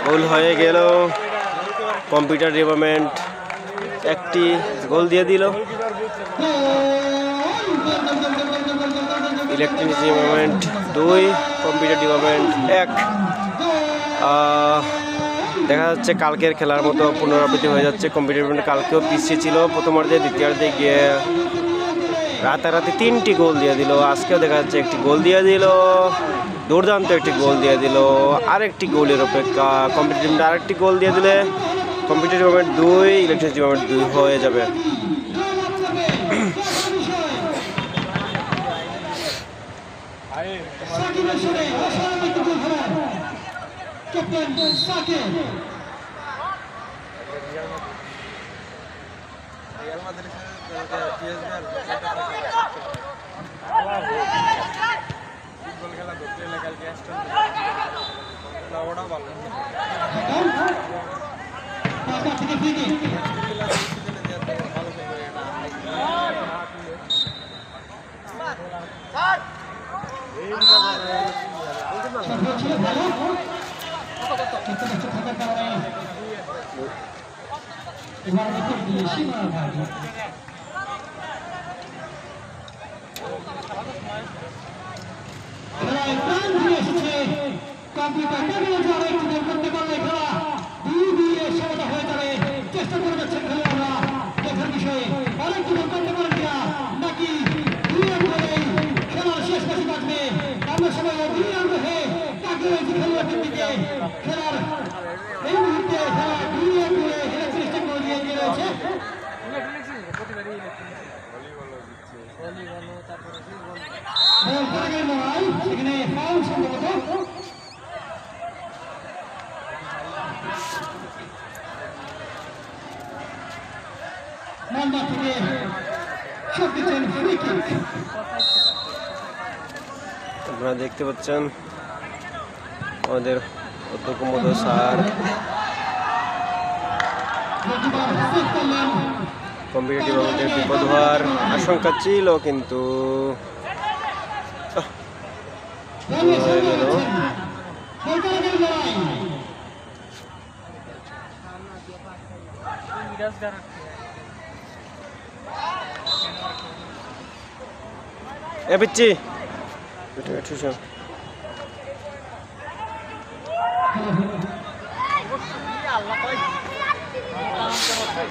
গোল হয়ে গেল। কম্পিউটার ডিপার্টমেন্ট একটি গোল দিয়ে দিল, ইলেকট্রনিক্স ডিপার্টমেন্ট 2, কম্পিউটার ডিপার্টমেন্ট 1। দেখা যাচ্ছে কালকের খেলার মতো পুনরাবৃত্তি হয়ে যাচ্ছে। কম্পিউটার ডিপার্টমেন্ট কালকেও পিছিয়ে ছিল প্রথমার্ধে, দ্বিতীয়ার্ধে গিয়ে রাতারাতি 3টি গোল দিয়ে দিল। আজকেও দেখা যাচ্ছে একটি গোল দিয়ে দিল, দুর্দান্ত একটি গোল দিয়ে দিল। আরেকটি গোলের অপেক্ষা, কম্পিউটার ডিপার্টমেন্ট আরেকটি গোল দিয়ে দিলে কম্পিউটার ডিপার্টমেন্ট 2, ইলেকট্রনিক্স ডিপার্টমেন্ট 2 হয়ে যাবে। আপনারা দেখতে পাচ্ছেন আমাদের অধ্যক্ষ মহোদয় স্যার কম্পিউটার ডিপার্টমেন্টের বিপদ হওয়ার আশঙ্কা ছিল, কিন্তু হয়ে গেল। এ পিচ্ছি বল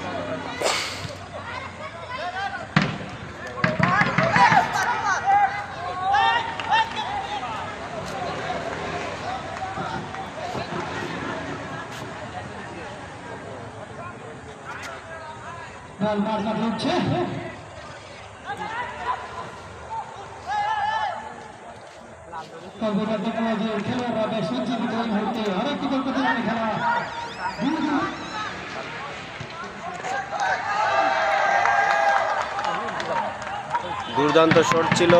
মারকা হচ্ছে কলকাতা টেকনোলজির খেলোয়াড়রা বেশ উজ্জীবিত এই মুহূর্তে আরেকটি কলকাতা খেলা দুর্দান্ত শট ছিল।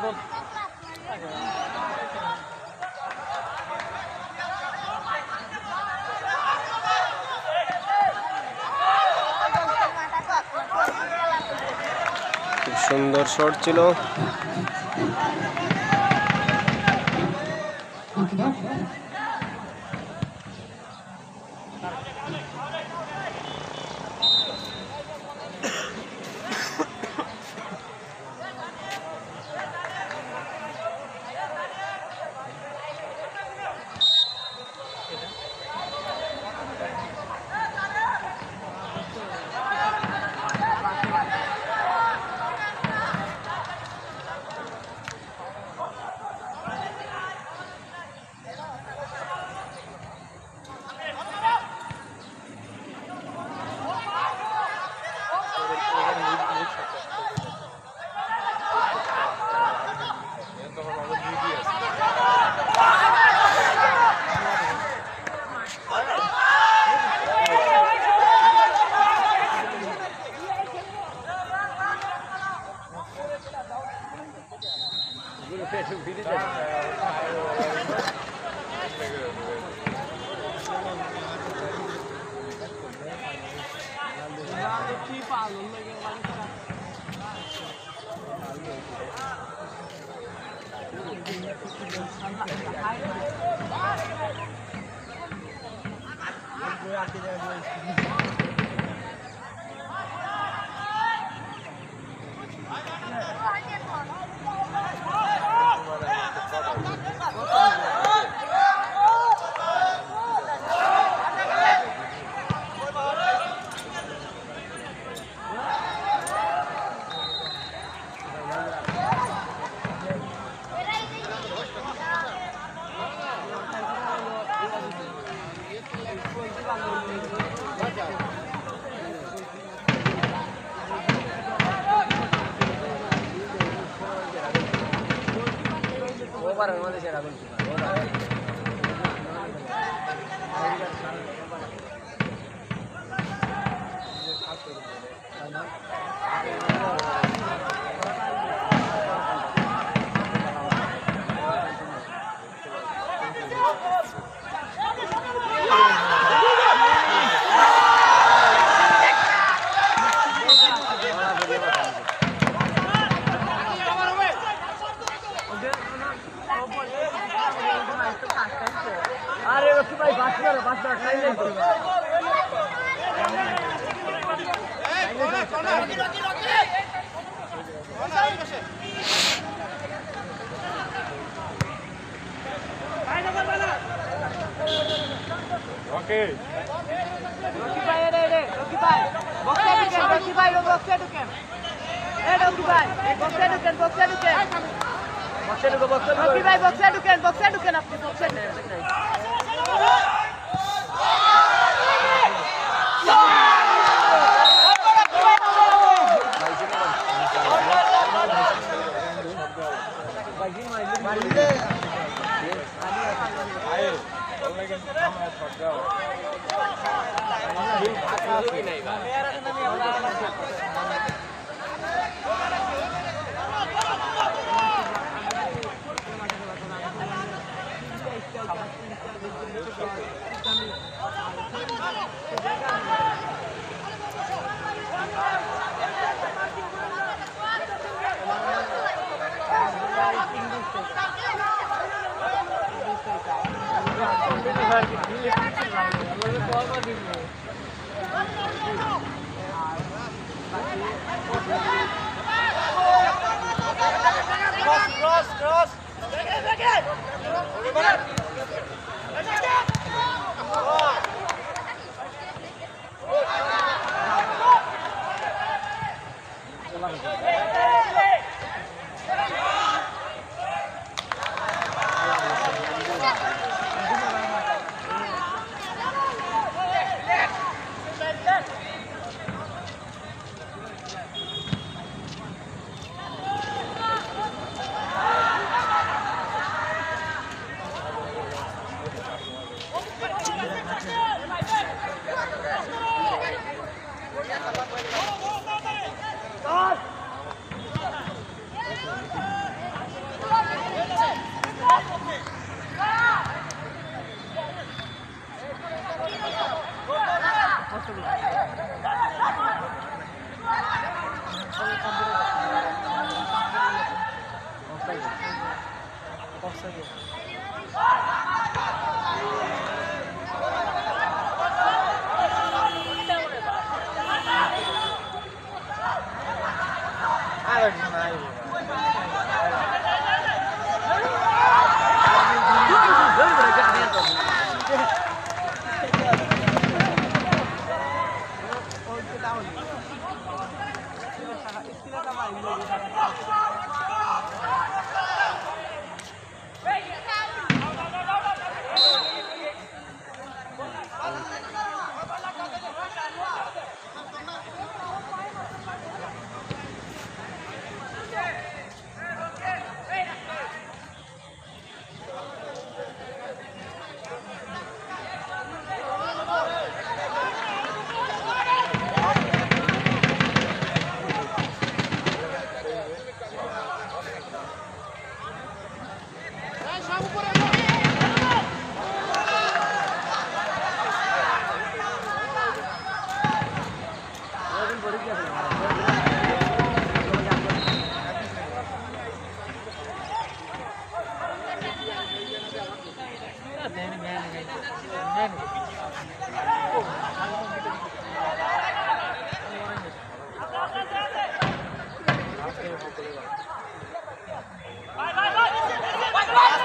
খুব সুন্দর শট ছিল।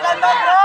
Stand by, bro.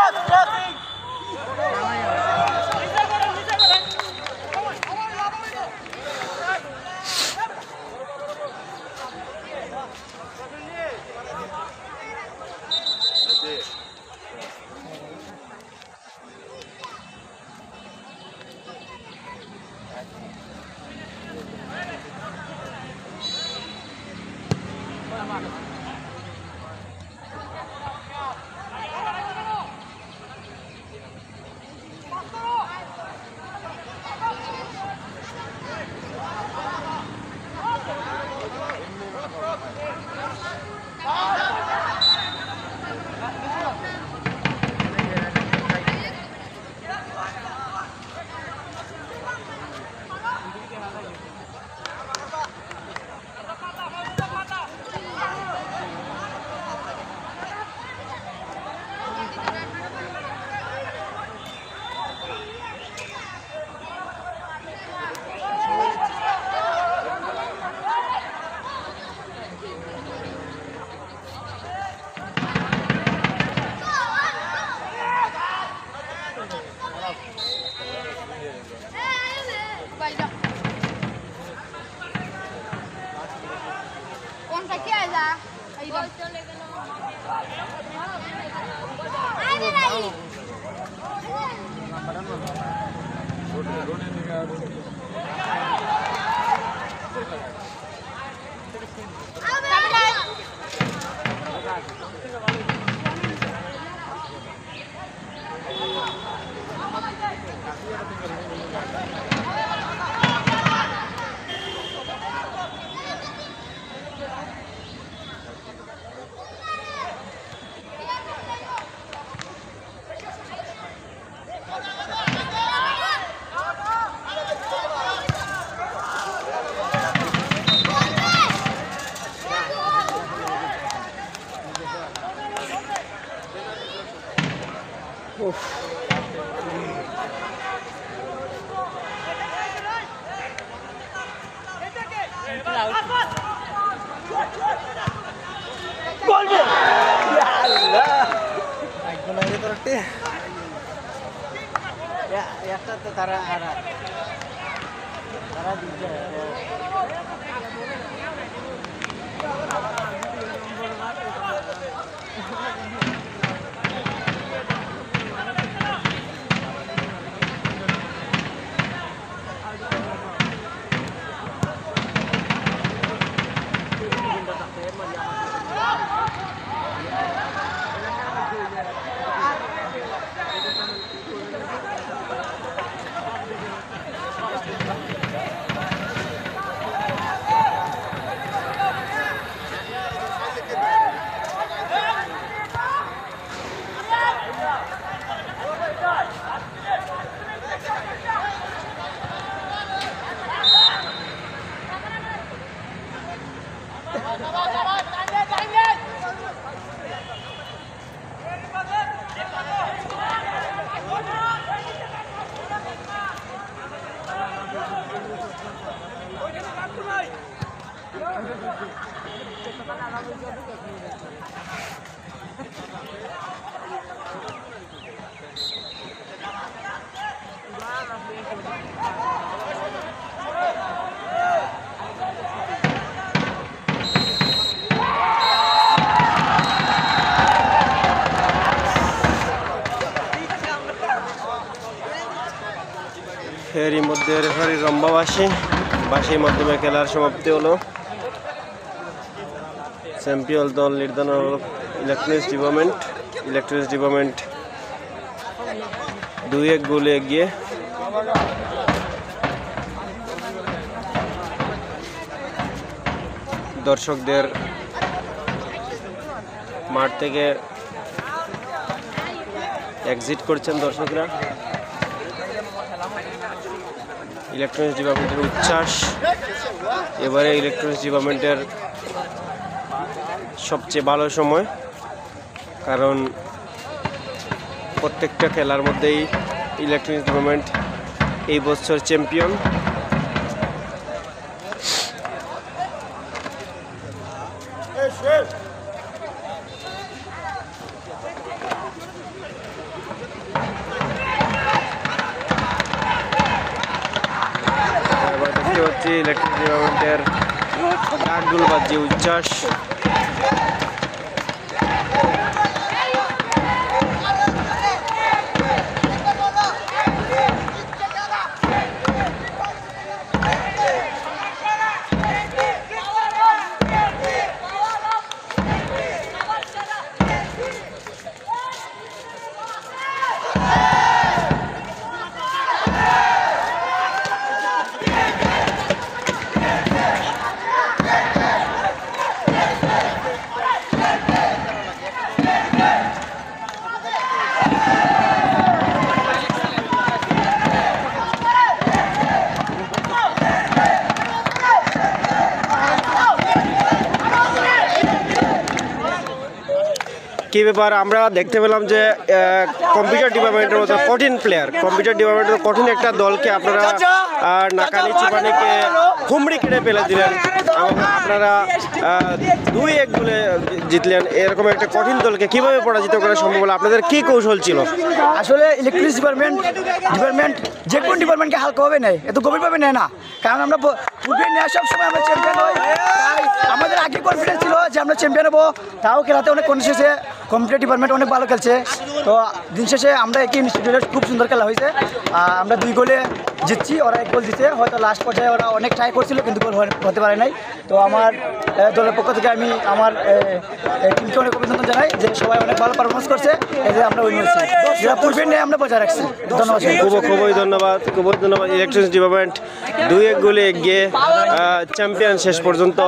এরই মধ্যে রেফারি রম্বা বাঁশির মাধ্যমে খেলার সমাপ্তি হলো। চ্যাম্পিয়ন দল নির্ধারণ হলো ইলেকট্রনিক্স ডিপার্টমেন্ট 2-1 গোলে এগিয়ে। দর্শকদের মাঠ থেকে এক্সিট করছেন দর্শকরা। ইলেকট্রনিক্স ডিপার্টমেন্টের উচ্ছ্বাস, এবারে ইলেকট্রনিক্স ডিপার্টমেন্টের সবচেয়ে ভালো সময়, কারণ প্রত্যেকটা খেলার মধ্যেই ইলেকট্রনিক্স ডিপার্টমেন্ট এই বছর চ্যাম্পিয়ন। এবার দেখতে পাচ্ছি ইলেকট্রনিক্স ডিপার্টমেন্টের ডাকগুলো বাজছে, উচ্ছ্বাস। কি ব্যাপার, আমরা দেখতে পেলাম যে কম্পিউটার ডিপার্টমেন্টের মতো কঠিন প্লেয়ার, কম্পিউটার ডিপার্টমেন্টের কঠিন একটা দলকে আপনারা নাকানি চিপানিকে হুমড়ি কেটে ফেলে দিলেন এবং আপনারা 2-1 গোলে জিতলেন। এরকম একটা কঠিন দলকে কিভাবে পরাজিত করা সম্ভব হলো? আপনাদের কি কৌশল ছিল? আসলে ইলেকট্রিক্স ডিপার্টমেন্ট যে কোন ডিপার্টমেন্টকে হালকাভাবে নেয়, এত গভীরভাবে নেয় না, কারণ আমরা পূর্বে নেওয়া সবসময় আমরা চ্যাম্পিয়ন হই। তাই আমাদের আগে কনফিডেন্স ছিল যে আমরা চ্যাম্পিয়ন হবো। তাও খেলাতে অনেক কনফিডেন্স হয়েছে, কম্পিউটার ডিপার্টমেন্ট অনেক ভালো খেলছে। তো দিন শেষে আমরা একই ইনস্টিটিউটে খুব সুন্দর খেলা হয়েছে। আমরা 2 গোলে জিতছি। ওরা 1 গোল দিচ্ছে, হয়তো লাস্ট পর্যায়ে ওরা অনেক ট্রাই করছিল কিন্তু গোল হতে পারে নাই। তো আমার দলের পক্ষ থেকে আমি আমার টিমকে অনেক অভিনন্দন জানাই যে সবাই অনেক ভালো পারফরমেন্স করছে, এই যে আমরা উইন হয়েছি, যেটা পূর্বের নিয়ে আমরা বজায় রাখছি। ধন্যবাদ। খুবই ধন্যবাদ, ইলেকট্রনিক্স ডিপার্টমেন্ট 2-1 গোলে এগিয়ে চ্যাম্পিয়ন, শেষ পর্যন্ত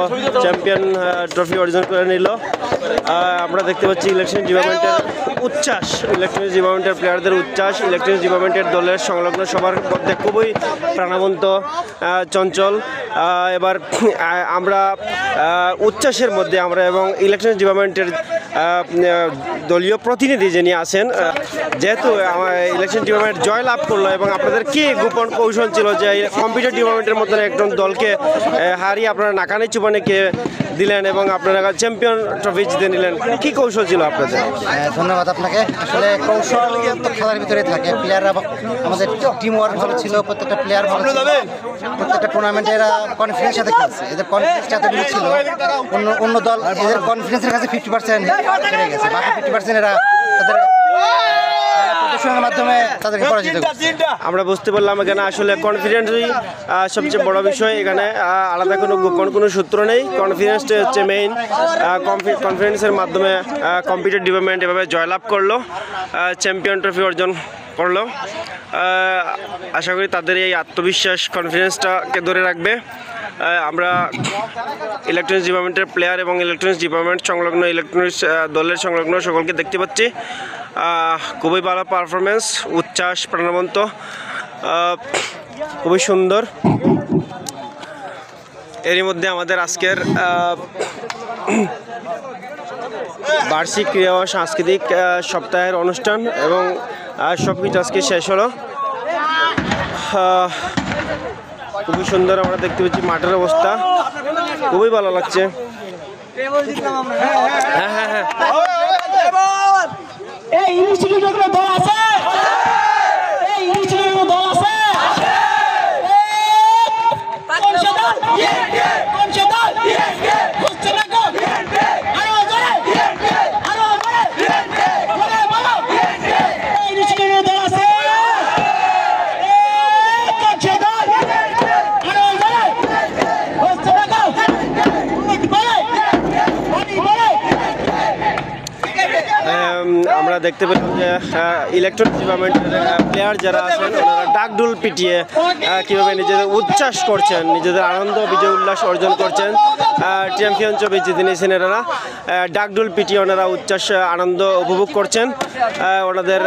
চ্যাম্পিয়ন ট্রফি অর্জন করে নিল। আমরা দেখতে পাচ্ছি ইলেকট্রনিক্স ডিপার্টমেন্টের উচ্ছ্বাস, ইলেকট্রনিক্স ডিপার্টমেন্টের প্লেয়ারদের উচ্ছ্বাস, ইলেকট্রনিক্স ডিপার্টমেন্টের দলের সংলগ্ন সবার মধ্যে খুবই প্রাণবন্ত, চঞ্চল। এবার আমরা উচ্ছ্বাসের মধ্যে আমরা এবং ইলেকট্রনিক্স ডিপার্টমেন্টের দলীয় প্রতিনিধি যিনি আছেন, যেহেতু ইলেকশন ডিপার্টমেন্ট জয় লাভ করলো এবং আপনাদের কি গোপন কৌশল ছিল যে কম্পিউটার ডিপার্টমেন্টের মতন একজন দলকে হারিয়ে আপনারা নাকানি চুপানিকে দিলেন এবং আপনারা চ্যাম্পিয়ন ট্রফি জিতে নিলেন, কি কৌশল ছিল আপনাদের? ধন্যবাদ আপনাকে। আসলে কৌশল তো খেলার ভিতরে থাকে, প্লেয়াররা আমাদের টিম ওয়ার্ক ভালো ছিল, প্রত্যেকটা প্লেয়ার ভালো ছিল, প্রত্যেকটা টুর্নামেন্টে এরা কনফিডেন্স সাথে খেলছে, এদের কনফিডেন্স যাতে বেশি ছিল। অন্য দল এদের কনফিডেন্সের কাছে 50% হেরে গেছে, বাকি 50% এরা তাদের প্রদর্শনের মাধ্যমে তাদেরকে পরাজিত করছে। আমরা বুঝতে পারলাম এখানে আসলে কনফিডেন্সই সবচেয়ে বড় বিষয়, এখানে আলাদা কোনো গোপন কোনো সূত্র নেই, কনফিডেন্সটা হচ্ছে মেইন। কনফিডেন্সের মাধ্যমে কম্পিউটার ডিপার্টমেন্ট এভাবে জয়লাভ করলো, চ্যাম্পিয়ন ট্রফি অর্জন করলো। আশা করি তাদের এই আত্মবিশ্বাস কনফিডেন্সটাকে ধরে রাখবে। আমরা ইলেকট্রনিক্স ডিপার্টমেন্টের প্লেয়ার এবং ইলেকট্রনিক্স ডিপার্টমেন্ট সংলগ্ন ইলেকট্রনিক্স দলের সংলগ্ন সকলকে দেখতে পাচ্ছি, খুবই ভালো পারফরমেন্স, উচ্ছ্বাস, প্রাণবন্ত, খুবই সুন্দর। এরই মধ্যে আমাদের আজকের বার্ষিক ক্রীড়া ও সাংস্কৃতিক সপ্তাহের অনুষ্ঠান এবং সব কিছু আজকে শেষ হলো। খুবই সুন্দর আমরা দেখতে পাচ্ছি মাঠের অবস্থা, খুবই ভালো লাগছে। হ্যাঁ হ্যাঁ হ্যাঁ আমরা দেখতে পেলাম যে ইলেকট্রনিক্স ডিপার্টমেন্টের প্লেয়ার যারা আছেন ওনারা ডাকডুল পিটিয়ে কীভাবে নিজেদের উচ্ছ্বাস করছেন, নিজেদের আনন্দ বিজয় উল্লাস অর্জন করছেন, চ্যাম্পিয়ন ট্রফি জিতে নিয়েছেন এনারা। ডাকডুল পিটিয়ে ওনারা উচ্ছ্বাস আনন্দ উপভোগ করছেন। ওনাদের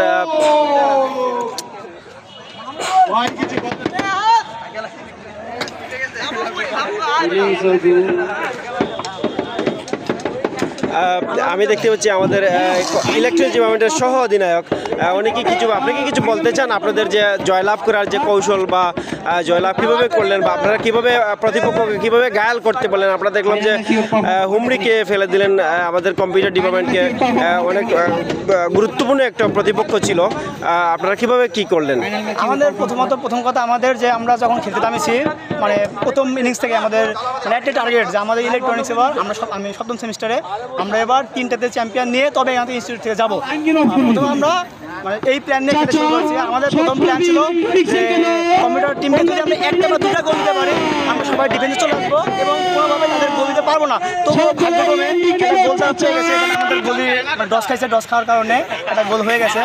আমি দেখতে পাচ্ছি আমাদের ইলেকট্রনিক্স ডিপার্টমেন্টের সহ অধিনায়ক, আপনি কি কিছু বলতে চান? আপনাদের যে জয়লাভ করার যে কৌশল বা জয়লাভ কীভাবে করলেন বা আপনারা কীভাবে প্রতিপক্ষকে কীভাবে ঘায়াল করতে পারলেন? আমরা দেখলাম যে হুমড়িকে ফেলে দিলেন আমাদের কম্পিউটার ডিপার্টমেন্টকে, অনেক গুরুত্বপূর্ণ একটা প্রতিপক্ষ ছিল, আপনারা কীভাবে কী করলেন? আমাদের প্রথম কথা আমাদের যে আমরা যখন খেলতে নামেছি মানে প্রথম ইনিংস থেকে আমাদের মানে একটা টার্গেট যে আমাদের ইলেকট্রনিক্স এবার আমি সপ্তম সেমিস্টারে আমরা এবার 3টাতে চ্যাম্পিয়ন নিয়ে তবে এখান থেকে ইনস্টিটিউট থেকে যাবো। প্রথমে আমরা মানে এই প্ল্যান নিয়ে খেলতে শুরু করেছি। আমাদের প্রথম প্ল্যান ছিল যে কম্পিউটার টিমকে যদি আমরা 1টা বা 2টা গোল দিতে পারি আমরা সবাই ডিফেন্সে চলে আসবো এবং কোনোভাবে তাদের গোল দিতে পারবো না। তবুও ভাগ্যক্রমে একটা গোল হয়ে গেছে, এখানে আমাদের গোলি ডস খাইছে, ডস খাওয়ার কারণে একটা গোল হয়ে গেছে।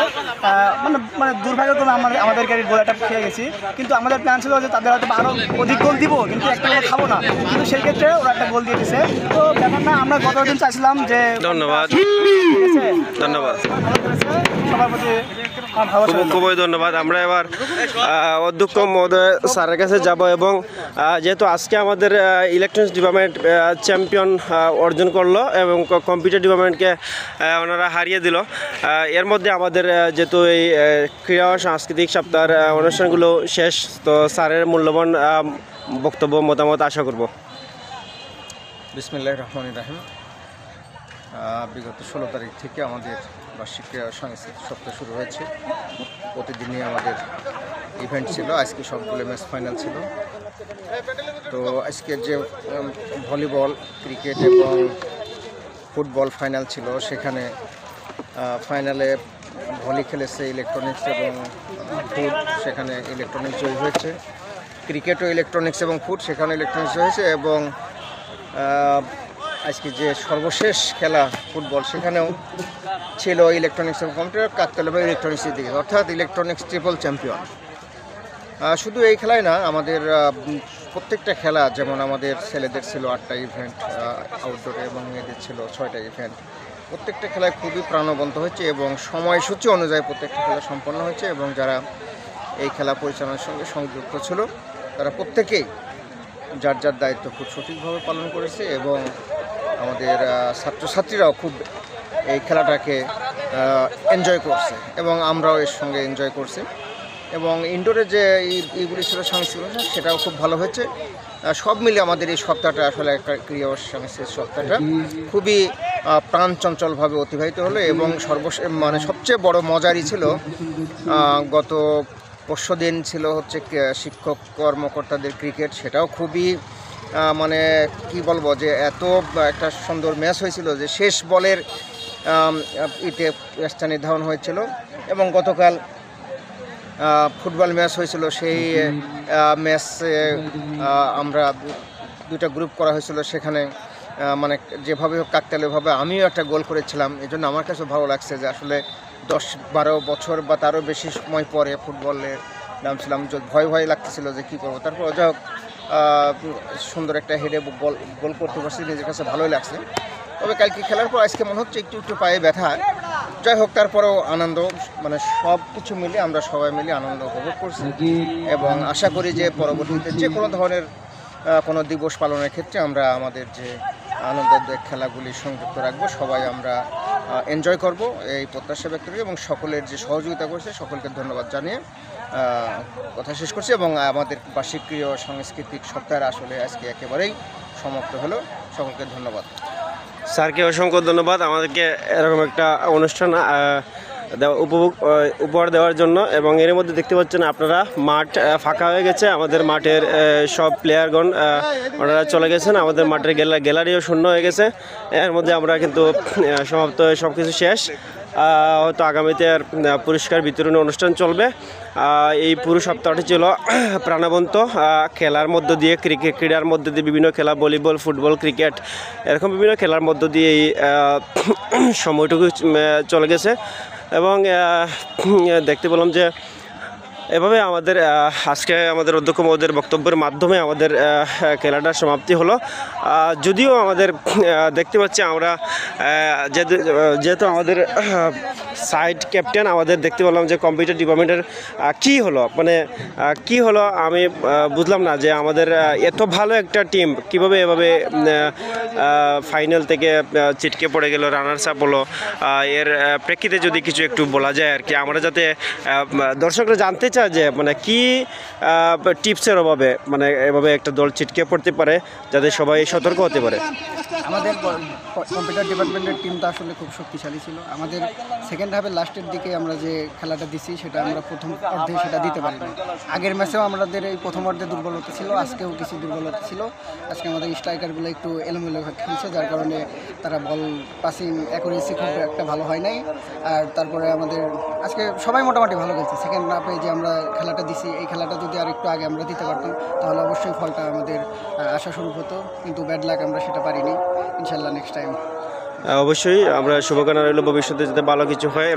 মানে দুর্ভাগ্যক্রমে আমাদেরকে গোল একটা খেয়ে গেছি, কিন্তু আমাদের প্ল্যান ছিল যে তাদের হয়তো আরও অধিক গোল দিব কিন্তু একটা গোল খাবো না, কিন্তু সেই ক্ষেত্রে ওরা একটা গোল দিয়ে দিছে। তো ব্যাপার না, আমরা গতদিন চাইছিলাম যে ধন্যবাদ সবার প্রতি খুবই ধন্যবাদ। আমরা এবার অধ্যক্ষ মহোদয় স্যারের কাছে যাব এবং যেহেতু আজকে আমাদের ইলেকট্রনিক্স ডিপার্টমেন্ট চ্যাম্পিয়ন অর্জন করলো এবং কম্পিউটার ডিপার্টমেন্টকে ওনারা হারিয়ে দিল, এর মধ্যে আমাদের যেহেতু এই ক্রীড়া ও সাংস্কৃতিক সপ্তাহের অনুষ্ঠানগুলো শেষ, তো স্যারের মূল্যবান বক্তব্য মতামত আশা করব। বিসমিল্লাহির রহমানির রহিম। বিগত 16 তারিখ থেকে আমাদের বার্ষিক ক্রীড়া সাংস্কৃতিক সপ্তাহ শুরু হয়েছে। প্রতিদিনই আমাদের ইভেন্ট ছিল, আজকে সবগুলো ম্যাচ ফাইনাল ছিল। তো আজকের যে ভলিবল, ক্রিকেট এবং ফুটবল ফাইনাল ছিল, সেখানে ফাইনালে ভলি খেলেছে ইলেকট্রনিক্স এবং ফুড, সেখানে ইলেকট্রনিক্স জয়ী হয়েছে। ক্রিকেটও ইলেকট্রনিক্স এবং ফুড, সেখানে ইলেকট্রনিক্স হয়েছে। এবং আজকে যে সর্বশেষ খেলা ফুটবল, সেখানেও ছিল ইলেকট্রনিক্স এবং কম্পিউটার, কাকতালীয় ইলেকট্রনিক্সের দিকে, অর্থাৎ ইলেকট্রনিক্স ট্রিপল চ্যাম্পিয়ন। শুধু এই খেলায় না, আমাদের প্রত্যেকটা খেলা, যেমন আমাদের ছেলেদের ছিল 8টা ইভেন্ট আউটডোরে এবং মেয়েদের ছিল 6টা ইভেন্ট, প্রত্যেকটা খেলায় খুবই প্রাণবন্ত হয়েছে এবং সময়সূচি অনুযায়ী প্রত্যেকটা খেলা সম্পন্ন হয়েছে। এবং যারা এই খেলা পরিচালনার সঙ্গে সংযুক্ত ছিল, তারা প্রত্যেকেই যার যার দায়িত্ব খুব সঠিকভাবে পালন করেছে এবং আমাদের ছাত্রছাত্রীরাও খুব এই খেলাটাকে এনজয় করছে এবং আমরাও এর সঙ্গে এনজয় করছি। এবং ইনডোরে যে এইগুলি ছিল সাংস্কৃতিক, সেটাও খুব ভালো হয়েছে। সব মিলে আমাদের এই সপ্তাহটা আসলে একটা ক্রীড়া সাংস্কৃতিক সপ্তাহটা খুবই প্রাণচঞ্চলভাবে অতিবাহিত হলো। এবং সবচেয়ে বড় মজারই ছিল, গত পরশু দিন ছিল হচ্ছে শিক্ষক কর্মকর্তাদের ক্রিকেট, সেটাও খুবই মানে কি বলবো, যে এত একটা সুন্দর ম্যাচ হয়েছিল যে শেষ বলের ম্যাচটা নির্ধারণ হয়েছিল। এবং গতকাল ফুটবল ম্যাচ হয়েছিল, সেই ম্যাচে আমরা 2টা গ্রুপ করা হয়েছিল। সেখানে মানে যেভাবে হোক কাকতালীয়ভাবে আমিও একটা গোল করেছিলাম। এই জন্য আমার কাছে ভালো লাগছে যে আসলে 10-12 বছর বা তারও বেশি সময় পরে ফুটবলের নামছিলাম, ভয় ভয় লাগতেছিল যে কী করবো। তারপর যাই হোক সুন্দর একটা হেডে গোল করতে পারছি, নিজের কাছে ভালোই লাগছে। তবে কালকে খেলার পর আজকে মনে হচ্ছে একটু পায়ে ব্যথা। যাই হোক, তারপরেও আনন্দ, মানে সব কিছু মিলে আমরা সবাই মিলে আনন্দ উপভোগ করছি এবং আশা করি যে পরবর্তীতে যে কোনো ধরনের কোনো দিবস পালনের ক্ষেত্রে আমরা আমাদের যে আনন্দদায়ক খেলাগুলি সংযুক্ত রাখবো, সবাই আমরা এনজয় করব, এই প্রত্যাশা ব্যক্ত করি। এবং সকলের যে সহযোগিতা করছে সকলকে ধন্যবাদ জানিয়ে কথা শেষ করছি। এবং আমাদের বার্ষিক ক্রীড়া সাংস্কৃতিক সপ্তাহের আসলে আজকে একেবারেই সমাপ্ত হলো। সকলকে ধন্যবাদ। স্যারকে অসংখ্য ধন্যবাদ আমাদেরকে এরকম একটা অনুষ্ঠান উপহার দেওয়ার জন্য। এবং এর মধ্যে দেখতে পাচ্ছেন আপনারা মাঠ ফাঁকা হয়ে গেছে, আমাদের মাঠের সব প্লেয়ারগণ ওনারা চলে গেছেন, আমাদের মাঠের গ্যালারিও শূন্য হয়ে গেছে। এর মধ্যে আমরা কিন্তু সমাপ্ত সব কিছু শেষ। হয়তো আগামীতে আর পুরস্কার বিতরণী অনুষ্ঠান চলবে। এই পুরো সপ্তাহটি ছিল প্রাণবন্ত খেলার মধ্য দিয়ে, ক্রীড়ার মধ্যে দিয়ে বিভিন্ন খেলা, ভলিবল, ফুটবল, ক্রিকেট, এরকম বিভিন্ন খেলার মধ্য দিয়ে এই সময়টুকু চলে গেছে। এবং দেখতে পেলাম যে এভাবে আমাদের আজকে আমাদের অধ্যক্ষ মহোদয়ের বক্তব্যের মাধ্যমে আমাদের খেলাটার সমাপ্তি হলো। যদিও আমাদের দেখতে পাচ্ছি আমরা যেহেতু আমাদের সাইড ক্যাপ্টেন, আমাদের দেখতে পেলাম যে কম্পিউটার ডিপার্টমেন্টের কী হলো, মানে কী হলো আমি বুঝলাম না, যে আমাদের এত ভালো একটা টিম কীভাবে এভাবে ফাইনাল থেকে ছিটকে পড়ে গেল, রানার্স আপ হলো। এর প্রেক্ষিতে যদি কিছু একটু বলা যায় আর কি, আমরা যাতে দর্শকরা জানতে চায় যে মানে কি টিপসের অভাবে মানে এভাবে একটা দল ছিটকে পড়তে পারে, যাতে সবাই সতর্ক হতে পারে। আমাদের কম্পিউটার ডিপার্টমেন্টের টিমটা আসলে খুব শক্তিশালী ছিল। আমাদের সেকেন্ড হাফের লাস্টের দিকে আমরা যে খেলাটা দিছি, সেটা আমরা প্রথম অর্ধে সেটা দিতে পারিনি। আগের ম্যাচেও আমাদের এই প্রথম অর্ধে দুর্বলতা ছিল, আজকেও কিছু দুর্বলতা ছিল। আজকে আমাদের স্ট্রাইকারগুলো একটু এলোমেলো খেলছে, যার কারণে তারা বল পাসিং অ্যাকুরেসি খুব একটা ভালো হয় নাই। আর তারপরে আমাদের আজকে সবাই মোটামুটি ভালো খেলছে। সেকেন্ড হাফে যে আমরা খেলাটা দিছি, এই খেলাটা যদি আর একটু আগে আমরা দিতে পারতাম, তাহলে অবশ্যই ফলটা আমাদের আশাস্বরূপ হতো। কিন্তু ব্যাড লাক, আমরা সেটা পারিনি। ইনশাল্লাহ নেক্সট টাইম অবশ্যই আমরা শুভকামনা রইল ভবিষ্যতে যাতে ভালো কিছু হয়।